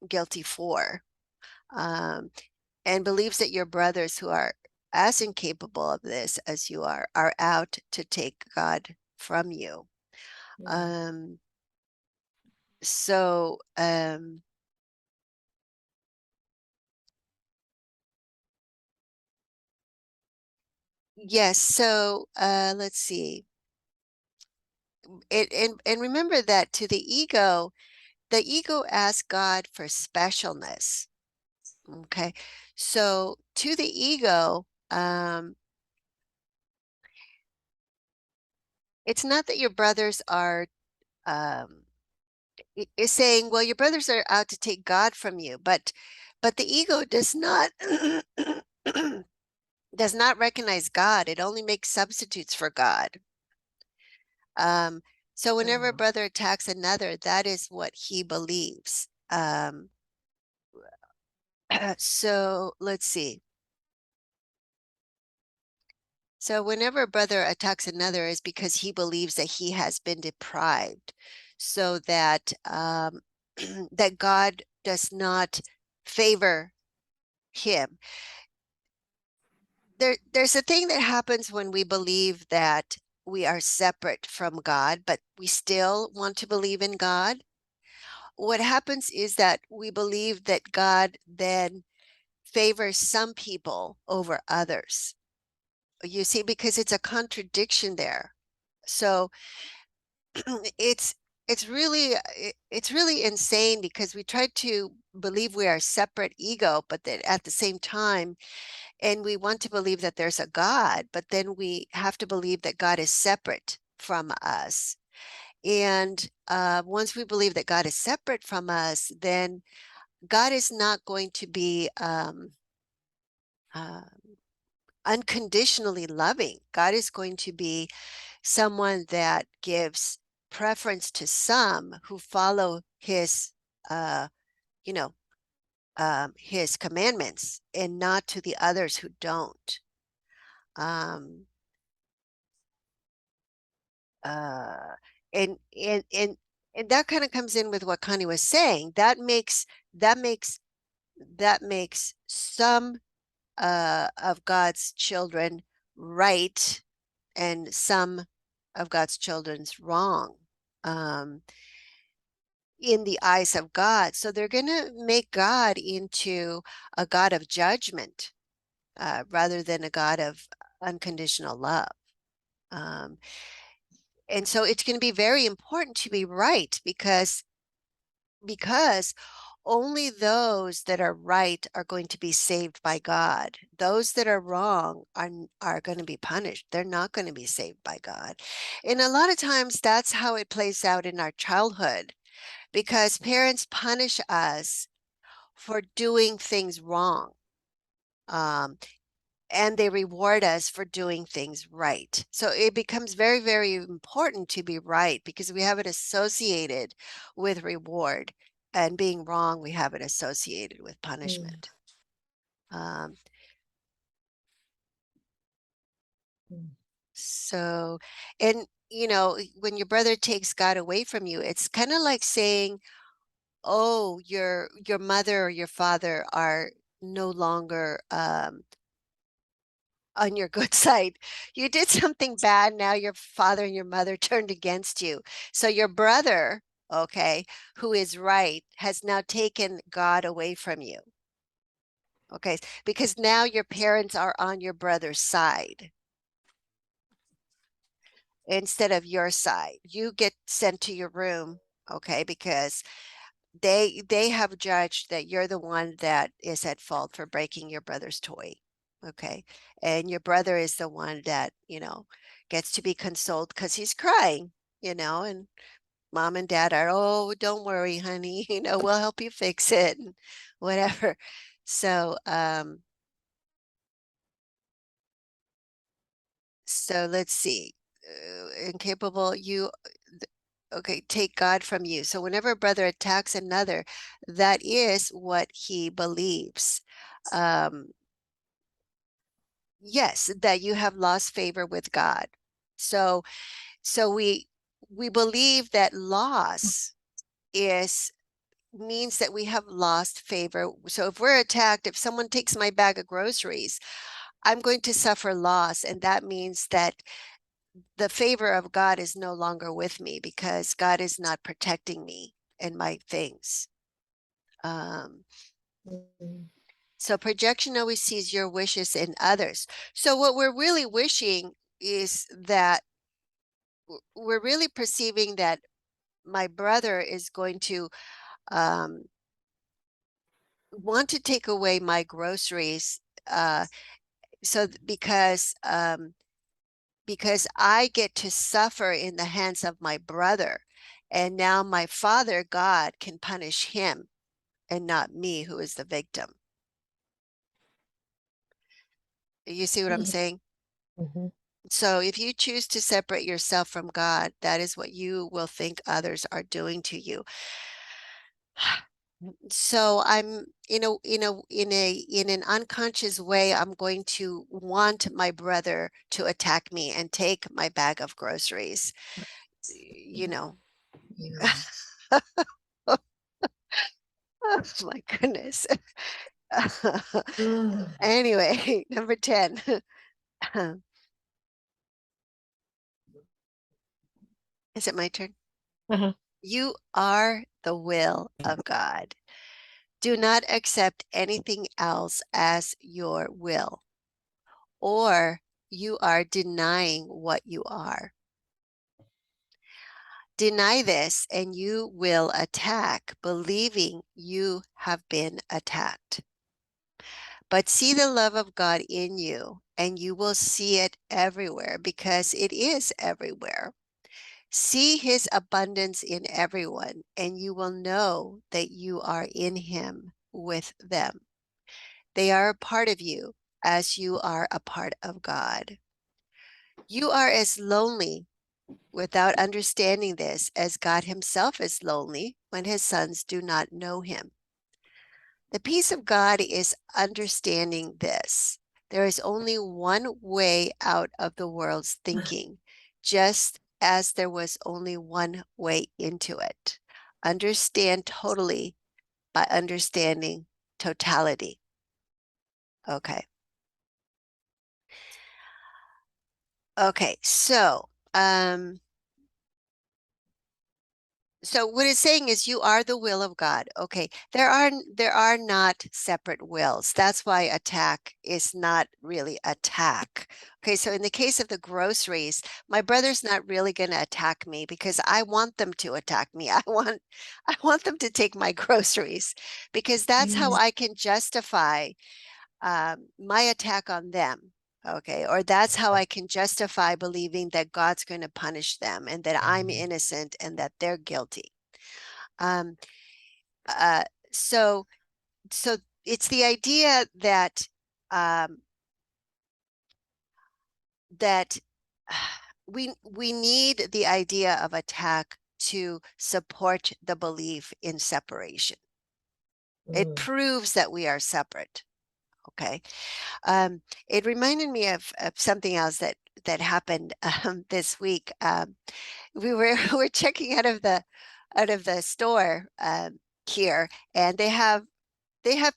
guilty for, and believes that your brothers who are as incapable of this as you are out to take God from you. So yes, so let's see. And remember that to the ego asks God for specialness. Okay. So to the ego, it's not that your brothers are is saying, well, your brothers are out to take God from you, but the ego does not does not recognize God. It only makes substitutes for God. So whenever a brother attacks another, that is what he believes. So let's see. So whenever a brother attacks another is because he believes that he has been deprived, so that that God does not favor him. There's a thing that happens when we believe that we are separate from God, but we still want to believe in God. What happens is that we believe that God then favors some people over others. You see, because it's a contradiction there. So it's it's really insane because we try to believe we are separate ego, but then at the same time, and we want to believe that there's a God, but then we have to believe that God is separate from us. And once we believe that God is separate from us, then God is not going to be uh, unconditionally loving. God is going to be someone that gives preference to some who follow his, you know, his commandments, and not to the others who don't. Um, uh, and and and and that kind of comes in with what Connie was saying. That makes that makes some of God's children right and some of God's children's wrong in the eyes of God. So they're going to make God into a God of judgment rather than a God of unconditional love. And so it's going to be very important to be right, because only those that are right are going to be saved by God. Those that are wrong are going to be punished. They're not going to be saved by God. And a lot of times that's how it plays out in our childhood, because parents punish us for doing things wrong. And they reward us for doing things right. So it becomes very, very important to be right, because we have it associated with reward, and being wrong, we have it associated with punishment. So, and you know, when your brother takes God away from you, it's kind of like saying, oh, your mother or your father are no longer on your good side. You did something bad, now your father and your mother turned against you. So your brother, okay, who is right, has now taken God away from you. Okay, because now your parents are on your brother's side instead of your side. You get sent to your room, okay, because they have judged that you're the one that is at fault for breaking your brother's toy. Okay. And your brother is the one that, you know, gets to be consoled because he's crying, you know, and mom and dad are, oh, don't worry, honey, you know, we'll help you fix it and whatever. So, so let's see. Incapable, okay, take God from you. So whenever a brother attacks another, that is what he believes. Yes, that you have lost favor with God. So we believe that loss is means that we have lost favor. So if we're attacked, if someone takes my bag of groceries, I'm going to suffer loss, and that means that the favor of God is no longer with me because God is not protecting me and my things. So projection always sees your wishes in others. So what we're really wishing is that we're really perceiving that my brother is going to want to take away my groceries because I get to suffer in the hands of my brother, and now my father God can punish him and not me, who is the victim. You see what I'm saying? Mhm. So if you choose to separate yourself from God, that is what you will think others are doing to you. So I'm in an unconscious way, I'm going to want my brother to attack me and take my bag of groceries, you know. Oh my goodness. Anyway, number 10. Is it my turn? Uh-huh. You are the will of God. Do not accept anything else as your will, or you are denying what you are. Deny this, and you will attack, believing you have been attacked. But see the love of God in you, and you will see it everywhere because it is everywhere. See his abundance in everyone, and you will know that you are in him with them. They are a part of you as you are a part of God. You are as lonely without understanding this as God himself is lonely when his sons do not know him. The peace of God is understanding this. There is only one way out of the world's thinking, just as there was only one way into it. Understand totally by understanding totality. Okay. Okay, so what it's saying is you are the will of God. Okay, there are not separate wills. That's why attack is not really attack. Okay, so in the case of the groceries, my brother's not really going to attack me because I want them to attack me. I want them to take my groceries because that's how I can justify my attack on them. Okay, or that's how I can justify believing that God's going to punish them and that I'm innocent and that they're guilty. Um, uh, so, so it's the idea that that we need the idea of attack to support the belief in separation. It proves that we are separate. Okay. It reminded me of something else that that happened this week. We we're checking out of the store here, and they have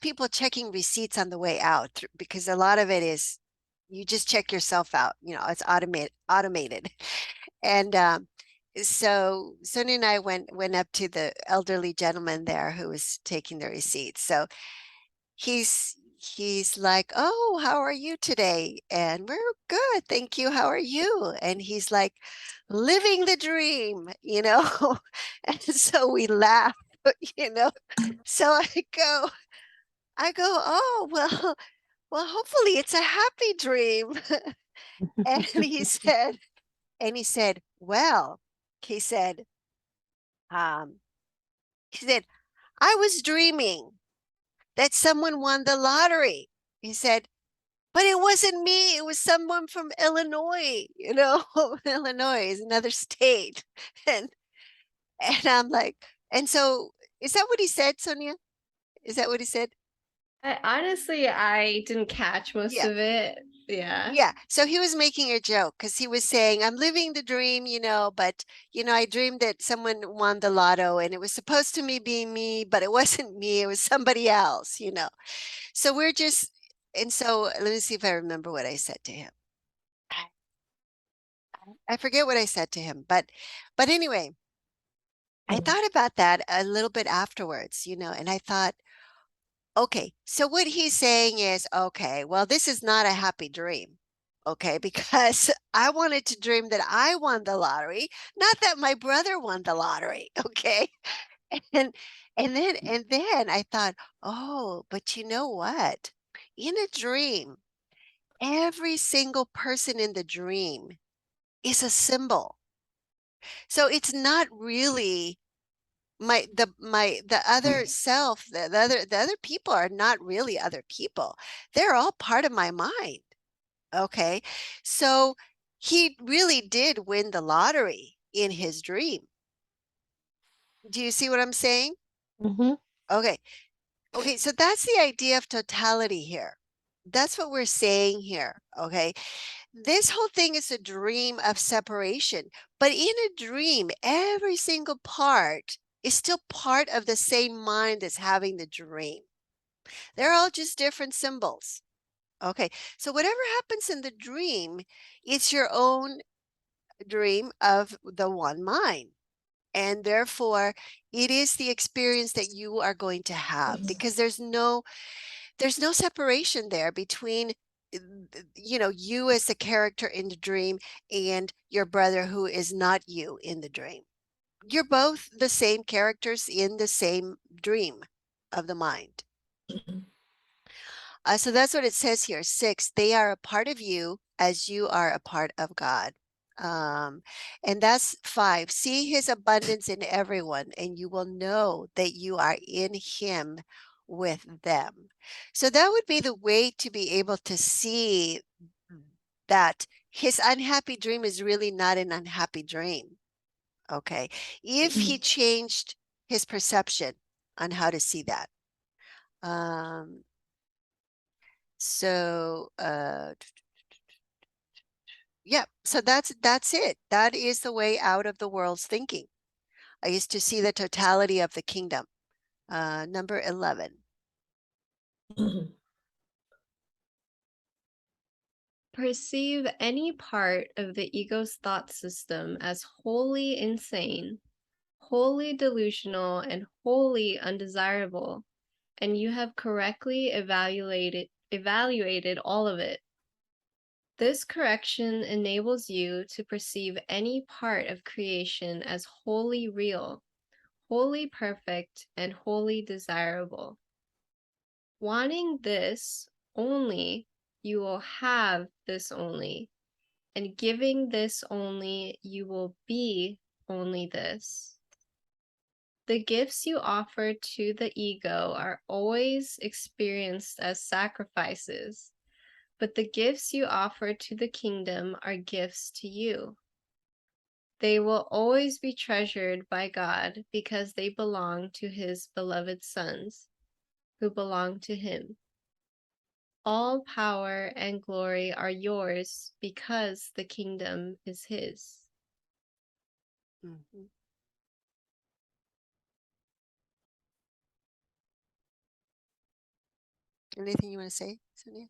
people checking receipts on the way out because a lot of it is you just check yourself out. It's automated. And so Sonia and I went up to the elderly gentleman there who was taking the receipts. So he's like, "Oh, how are you today?" And we're good, thank you. How are you? And he's like, "Living the dream," And so we laugh, you know. So I go, "Oh, well, hopefully it's a happy dream." And he said, "Well," he said, um, he said, "I was dreaming that someone won the lottery." He said, "But it wasn't me. It was someone from Illinois, Illinois is another state." And I'm like, and so is that what he said, Sonia? Is that what he said? I didn't catch most Yeah. of it. Yeah. Yeah. So he was making a joke because he was saying, "I'm living the dream, but I dreamed that someone won the lotto and it was supposed to be me, but it wasn't me, it was somebody else. So we're just, and so let me see if I remember what I said to him. I forget what I said to him, but anyway, I thought about that a little bit afterwards, and I thought, okay, so what he's saying is, okay, well, this is not a happy dream. Okay, because I wanted to dream that I won the lottery, not that my brother won the lottery. Okay. And and then I thought, oh, but you know what? In a dream, every single person in the dream is a symbol. So it's not really the other self, the other people are not really other people. They're all part of my mind. Okay. So he really did win the lottery in his dream. Do you see what I'm saying? Mm-hmm. Okay. Okay, so that's the idea of totality here. That's what we're saying here. Okay. This whole thing is a dream of separation, but in a dream, every single part is still part of the same mind that's having the dream. They're all just different symbols. Okay, so whatever happens in the dream, it's your own dream of the one mind. And therefore, it is the experience that you are going to have because there's no separation there between you as the character in the dream and your brother who is not you in the dream. You're both the same characters in the same dream of the mind. So that's what it says here. 6, they are a part of you as you are a part of God. And that's 5, see his abundance in everyone, and you will know that you are in him with them. So that would be the way to be able to see that his unhappy dream is really not an unhappy dream. Okay. If he changed his perception on how to see that. So yeah, so that's it. That is the way out of the world's thinking. I used to see the totality of the kingdom. Number 11. Perceive any part of the ego's thought system as wholly insane, wholly delusional, and wholly undesirable, and you have correctly evaluated all of it. This correction enables you to perceive any part of creation as wholly real, wholly perfect, and wholly desirable. Wanting this only, you will have this only, and giving this only, you will be only this. The gifts you offer to the ego are always experienced as sacrifices, but the gifts you offer to the kingdom are gifts to you. They will always be treasured by God because they belong to his beloved sons, who belong to him. All power and glory are yours because the kingdom is his. Mhm. Anything you want to say, Sonia?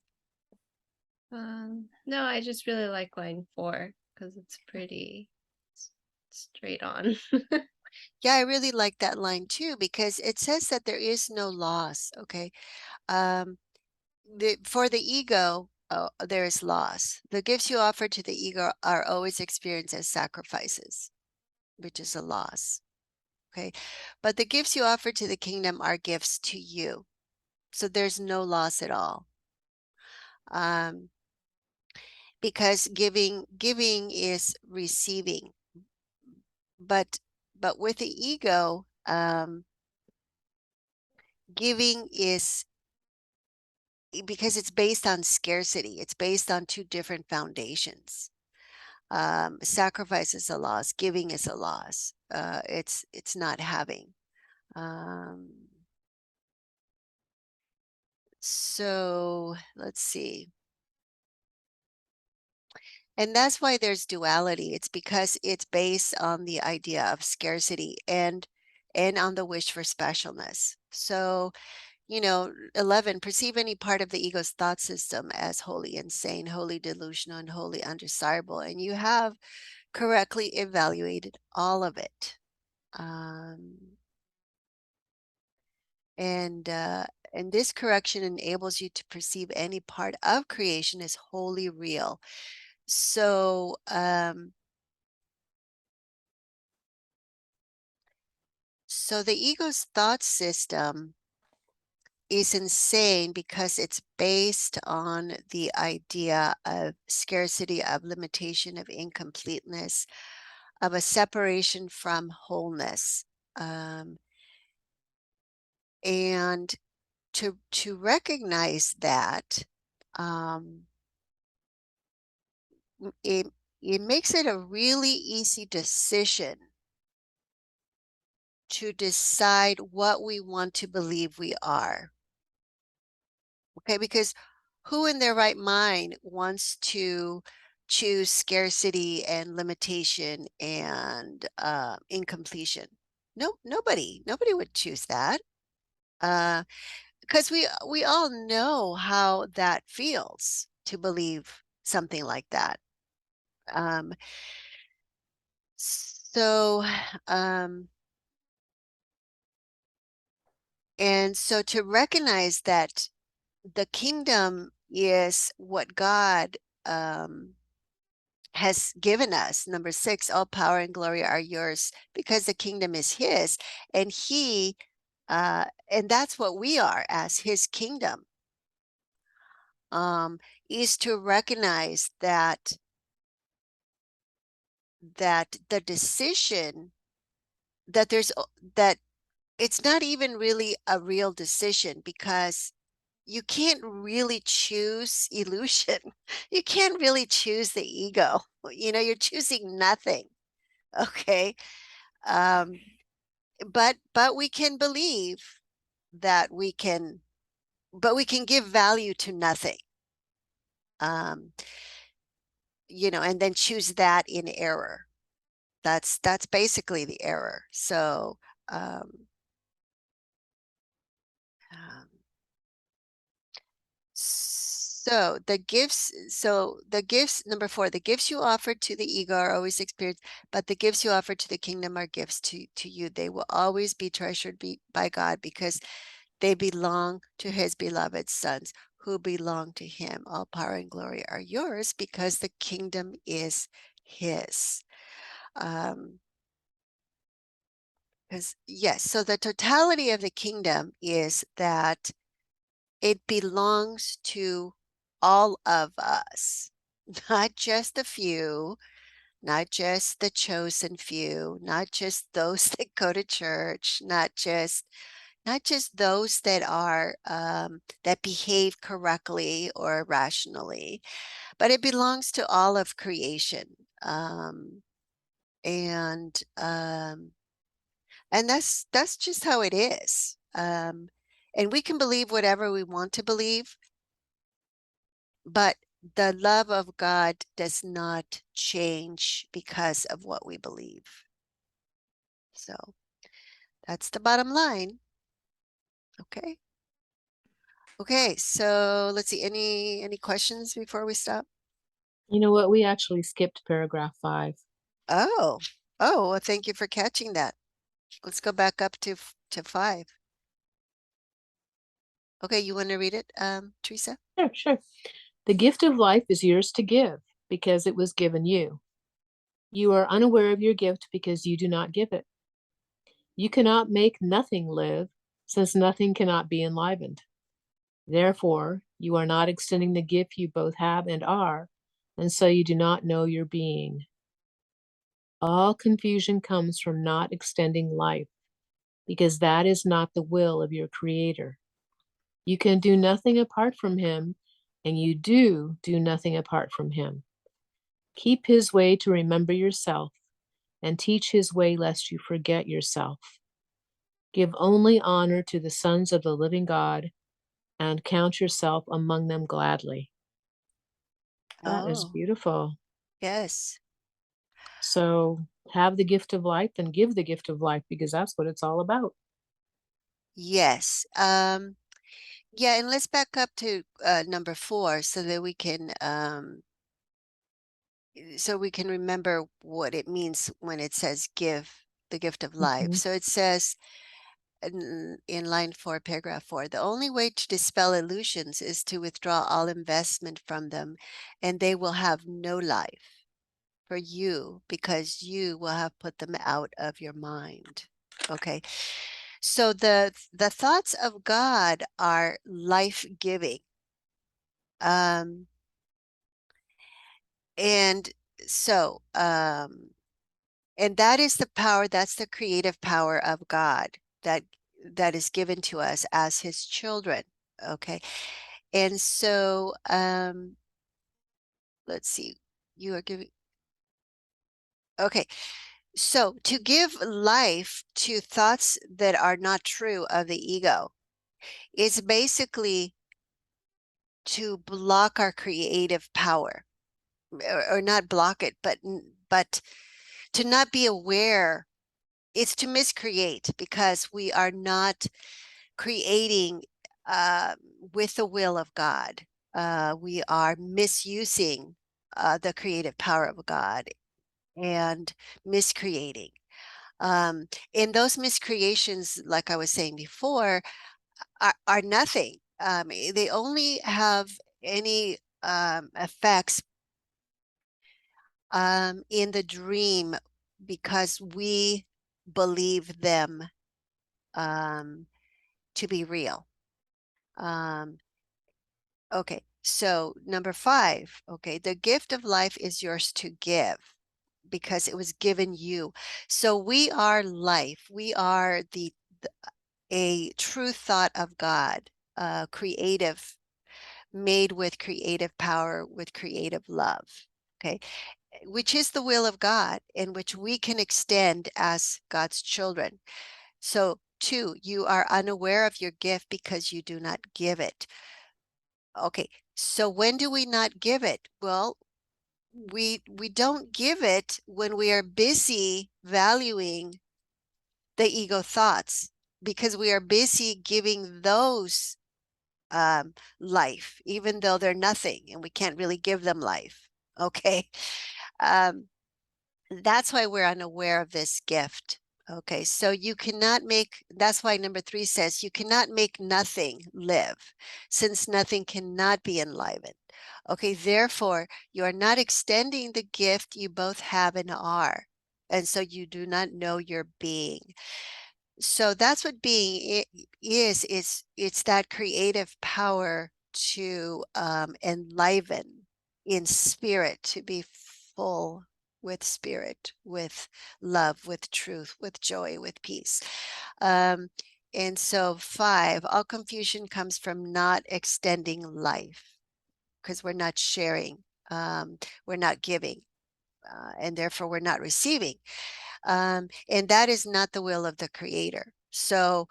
No, I just really like line 4 because it's pretty straight on. Yeah, I really like that line too, because it says that there is no loss. Okay. For the ego, there is loss. The gifts you offer to the ego are always experienced as sacrifices, which is a loss. Okay. But the gifts you offer to the kingdom are gifts to you. So there's no loss at all. Because giving is receiving. But with the ego, giving is because it's based on scarcity. It's based on two different foundations. Sacrifice is a loss. Giving is a loss. It's not having. So let's see. And that's why there's duality. It's because it's based on the idea of scarcity and on the wish for specialness. So, 11, perceive any part of the ego's thought system as wholly insane, wholly delusional, and wholly undesirable. And you have correctly evaluated all of it. And this correction enables you to perceive any part of creation as wholly real. So, so the ego's thought system is insane because it's based on the idea of scarcity, of limitation, of incompleteness, of a separation from wholeness. And to recognize that, it makes it a really easy decision to decide what we want to believe we are. Okay, because who in their right mind wants to choose scarcity and limitation and incompletion? No, nobody would choose that. Because we all know how that feels to believe something like that. Um, so, and so to recognize that the kingdom is what God has given us. Number 6, all power and glory are yours because the kingdom is his, and and that's what we are as his kingdom, is to recognize that the decision that that it's not even really a real decision, because you can't really choose illusion. You can't really choose the ego. You're choosing nothing. Okay. But we can believe that we can give value to nothing. And then choose that in error. That's basically the error. So um, um, So the gifts, number 4, the gifts you offer to the ego are always experienced, but the gifts you offer to the kingdom are gifts to you. They will always be treasured by God because they belong to his beloved sons who belong to him. All power and glory are yours because the kingdom is his. Because yes, so the totality of the kingdom is that it belongs to all of us, not just a few, not just the chosen few, not just those that go to church, not just those that are that behave correctly or rationally, but it belongs to all of creation. And that's just how it is. And we can believe whatever we want to believe, but the love of God does not change because of what we believe. So that's the bottom line. Okay. Okay, so let's see, any questions before we stop? You know what? We actually skipped paragraph 5. Oh, well, thank you for catching that. Let's go back up to 5. Okay, you want to read it, Teresa? Sure, sure. The gift of life is yours to give because it was given you. You are unaware of your gift because you do not give it. You cannot make nothing live, since nothing cannot be enlivened. Therefore, you are not extending the gift you both have and are, and so you do not know your being. All confusion comes from not extending life, because that is not the will of your Creator. You can do nothing apart from Him, and you do nothing apart from Him. Keep His way to remember yourself, and teach His way lest you forget yourself. Give only honor to the sons of the living God, and count yourself among them gladly. That is Oh, beautiful. yes. So have the gift of life and give the gift of life, because that's what it's all about. Yes. Yeah, and let's back up to number 4 so that we can remember what it means when it says give the gift of life. Mhm. So it says in line 4, paragraph 4, the only way to dispel illusions is to withdraw all investment from them, and they will have no life for you because you will have put them out of your mind. Okay. So the thoughts of God are life-giving. And so and that is the power, that's the creative power of God that is given to us as his children. Okay. And so let's see, you are giving, okay. So to give life to thoughts that are not true of the ego is basically to block our creative power, or not block it, but to not be aware. It's to miscreate because we are not creating with the will of God. We are misusing the creative power of God and miscreating. And those miscreations, like I was saying before, are nothing. They only have any effects in the dream because we believe them to be real. Okay, so number 5, okay, the gift of life is yours to give because it was given you. So we are life. We are a true thought of God, creative, made with creative power, with creative love. Okay, which is the will of God and which we can extend as God's children. So 2, you are unaware of your gift because you do not give it. Okay, so when do we not give it? Well, we don't give it when we are busy valuing the ego thoughts, because we are busy giving those life, even though they're nothing and we can't really give them life. Okay. That's why we're unaware of this gift. Okay, so you cannot make, that's why number 3 says you cannot make nothing live, since nothing cannot be enlivened. Okay, therefore, you are not extending the gift you both have and are, and so you do not know your being. So that's what being is. It's that creative power to enliven in spirit, to be full with spirit, with love, with truth, with joy, with peace. And so 5, all confusion comes from not extending life because we're not sharing, we're not giving, and therefore we're not receiving. And that is not the will of the creator. So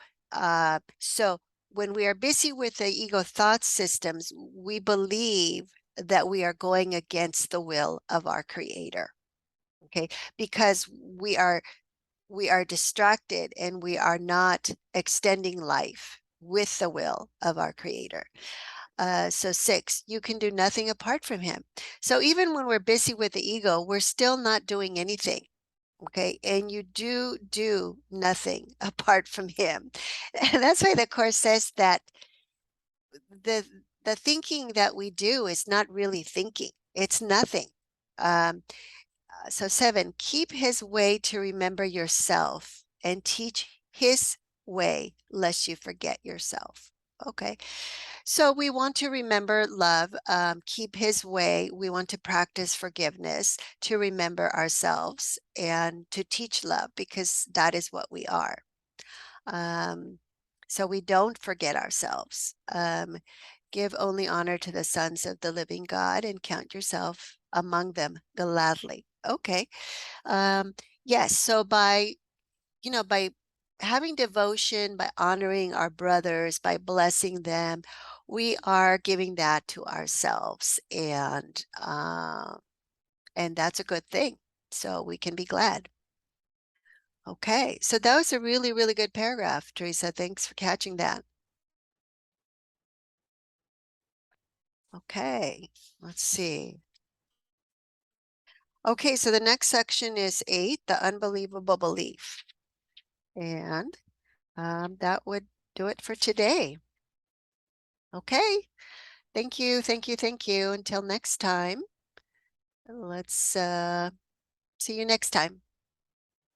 when we are busy with the ego thought systems, we believe that we are going against the will of our Creator. Okay, because we are distracted and we are not extending life with the will of our Creator. So 6, you can do nothing apart from Him. So even when we're busy with the ego, we're still not doing anything. Okay, and you do nothing apart from Him. And that's why the Course says that the thinking that we do is not really thinking. It's nothing. So 7, keep His way to remember yourself and teach His way lest you forget yourself. Okay, so we want to remember love, keep His way. We want to practice forgiveness, to remember ourselves, and to teach love, because that is what we are. So we don't forget ourselves. Give only honor to the sons of the living God and count yourself among them gladly. Okay. Yes. So by having devotion, by honoring our brothers, by blessing them, we are giving that to ourselves, and that's a good thing. So we can be glad. Okay, so that was a really, really good paragraph, Teresa. Thanks for catching that. Okay, let's see. Okay, so the next section is 8, the unbelievable belief. And that would do it for today. Okay, thank you, thank you, thank you. Until next time, let's see you next time.